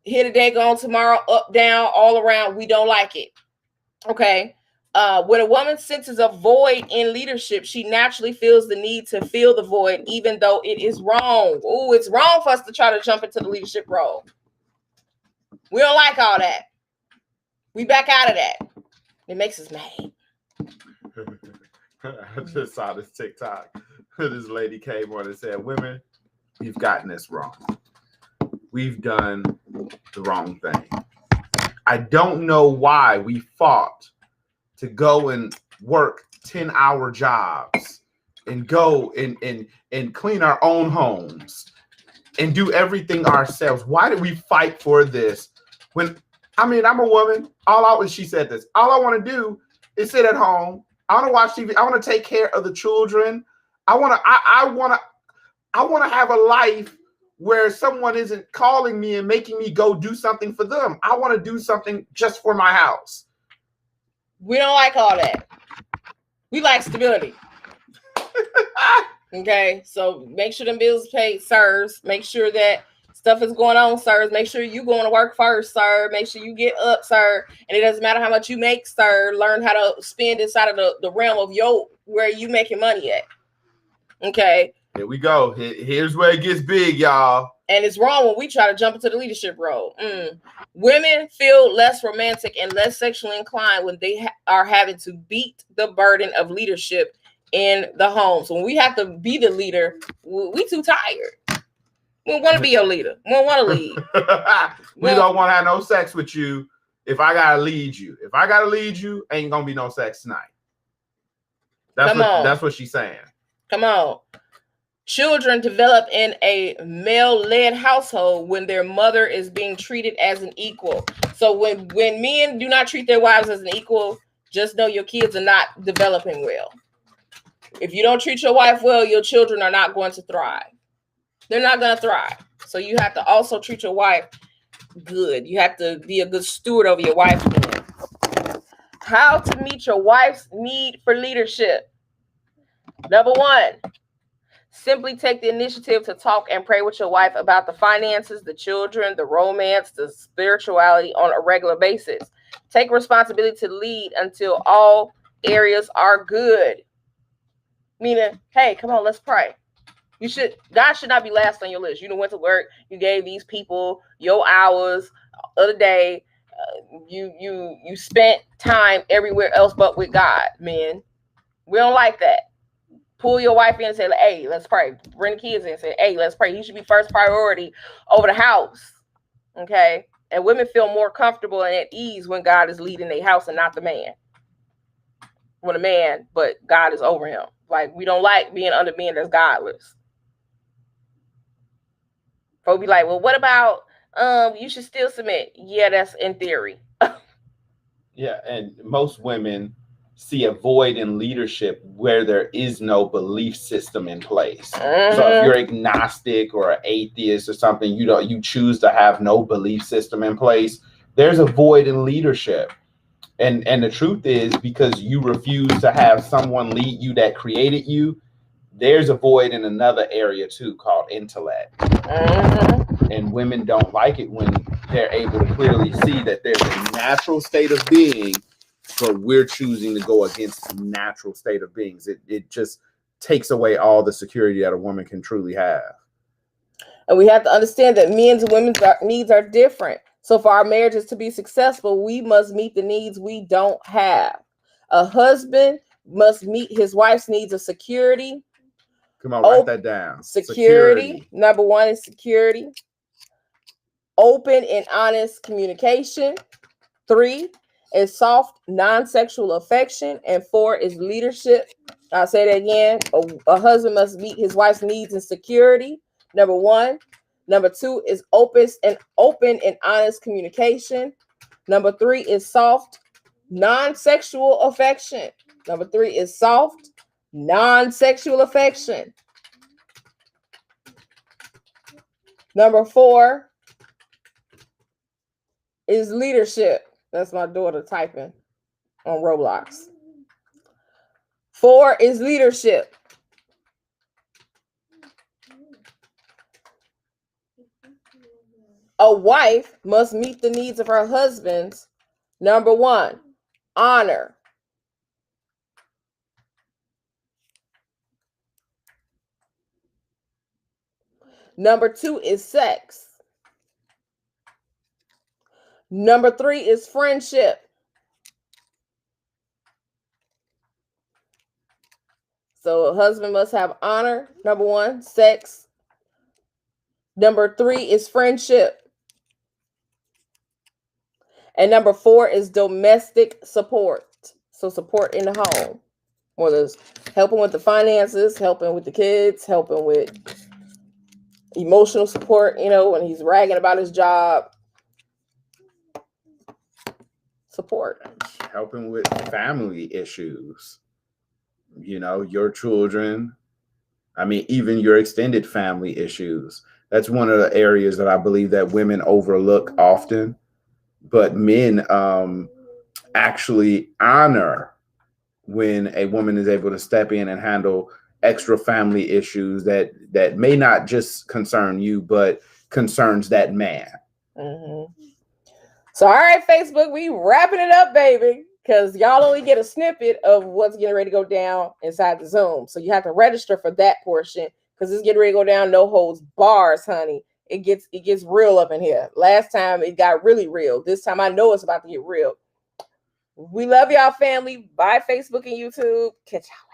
today, gone tomorrow, up, down, all around. We don't like it. Okay. When a woman senses a void in leadership, she naturally feels the need to fill the void, even though it is wrong. Oh, it's wrong for us to try to jump into the leadership role. We don't like all that. We back out of that. It makes us mad. I just saw this TikTok. This lady came on and said, women, we've gotten this wrong. We've done the wrong thing. I don't know why we fought to go and work 10-hour jobs and go and clean our own homes and do everything ourselves. Why did we fight for this? When, I mean, I'm a woman. She said this. All I want to do is sit at home. I want to watch TV. I want to take care of the children. I want to have a life where someone isn't calling me and making me go do something for them. I want to do something just for my house. We don't like all that. We like stability. Okay, so make sure them bills paid, sirs. Make sure that stuff is going on, sirs. Make sure you going to work first, sir. Make sure you get up, sir. And it doesn't matter how much you make, sir. Learn how to spend inside of the realm of where you making money at. Okay. Here we go. Here's where it gets big, y'all. And it's wrong when we try to jump into the leadership role. Women feel less romantic and less sexually inclined when they are having to beat the burden of leadership in the home. So when we have to be the leader, we too tired. We don't want to be your leader. We don't want to lead. We don't want to have no sex with you if I got to lead you. If I got to lead you, ain't going to be no sex tonight. That's what she's saying. Come on. Children develop in a male-led household when their mother is being treated as an equal. So when men do not treat their wives as an equal, just know your kids are not developing well. If you don't treat your wife well, your children are not going to thrive. They're not going to thrive. So you have to also treat your wife good. You have to be a good steward over your wife. How to meet your wife's need for leadership. Number one, simply take the initiative to talk and pray with your wife about the finances, the children, the romance, the spirituality on a regular basis. Take responsibility to lead until all areas are good. Meaning, hey, come on, let's pray. God should not be last on your list. You went to work, you gave these people your hours of the day. You spent time everywhere else but with God, men. We don't like that. Pull your wife in and say, hey, let's pray. Bring the kids in and say, hey, let's pray. He should be first priority over the house. Okay? And women feel more comfortable and at ease when God is leading their house and not the man. When a man, but God is over him. Like, we don't like being under men that's godless. Folks be like, well, what about you should still submit? Yeah, that's in theory. Yeah, and most women see a void in leadership where there is no belief system in place. Mm-hmm. So if you're agnostic or an atheist or something, you choose to have no belief system in place, there's a void in leadership. And the truth is, because you refuse to have someone lead you that created you, there's a void in another area too called intellect. Mm-hmm. And women don't like it when they're able to clearly see that there's a natural state of being, but we're choosing to go against the natural state of beings. It just takes away all the security that a woman can truly have. And we have to understand that men's and women's needs are different. So for our marriages to be successful, we must meet the needs we don't have. A husband must meet his wife's needs of security. Come on, write that down. Security. Number one is security. open and honest communication. 3 is soft, non-sexual affection. And 4 is leadership. I'll say that again. A husband must meet his wife's needs and security. Number 1. Number 2 is open and honest communication. Number 3 is soft, non-sexual affection. Number 3 is soft, non-sexual affection. Number 4 is leadership. That's my daughter typing on Roblox. 4 is leadership. A wife must meet the needs of her husband's. Number 1, honor. Number 2 is sex. Number 3 is friendship. So a husband must have honor. Number 1, sex. Number 3 is friendship. And number 4 is domestic support. So support in the home. Whether it's helping with the finances, helping with the kids, helping with emotional support, when he's ragging about his job. Support. Helping with family issues. Your children. Even your extended family issues. That's one of the areas that I believe that women overlook often. But men actually honor when a woman is able to step in and handle extra family issues that may not just concern you, but concerns that man. Mm-hmm. So, all right, Facebook, we wrapping it up, baby, because y'all only get a snippet of what's getting ready to go down inside the Zoom. So you have to register for that portion because it's getting ready to go down. No holds bars, honey. It gets real up in here. Last time it got really real. This time I know it's about to get real. We love y'all, family. Bye, Facebook and YouTube. Catch y'all.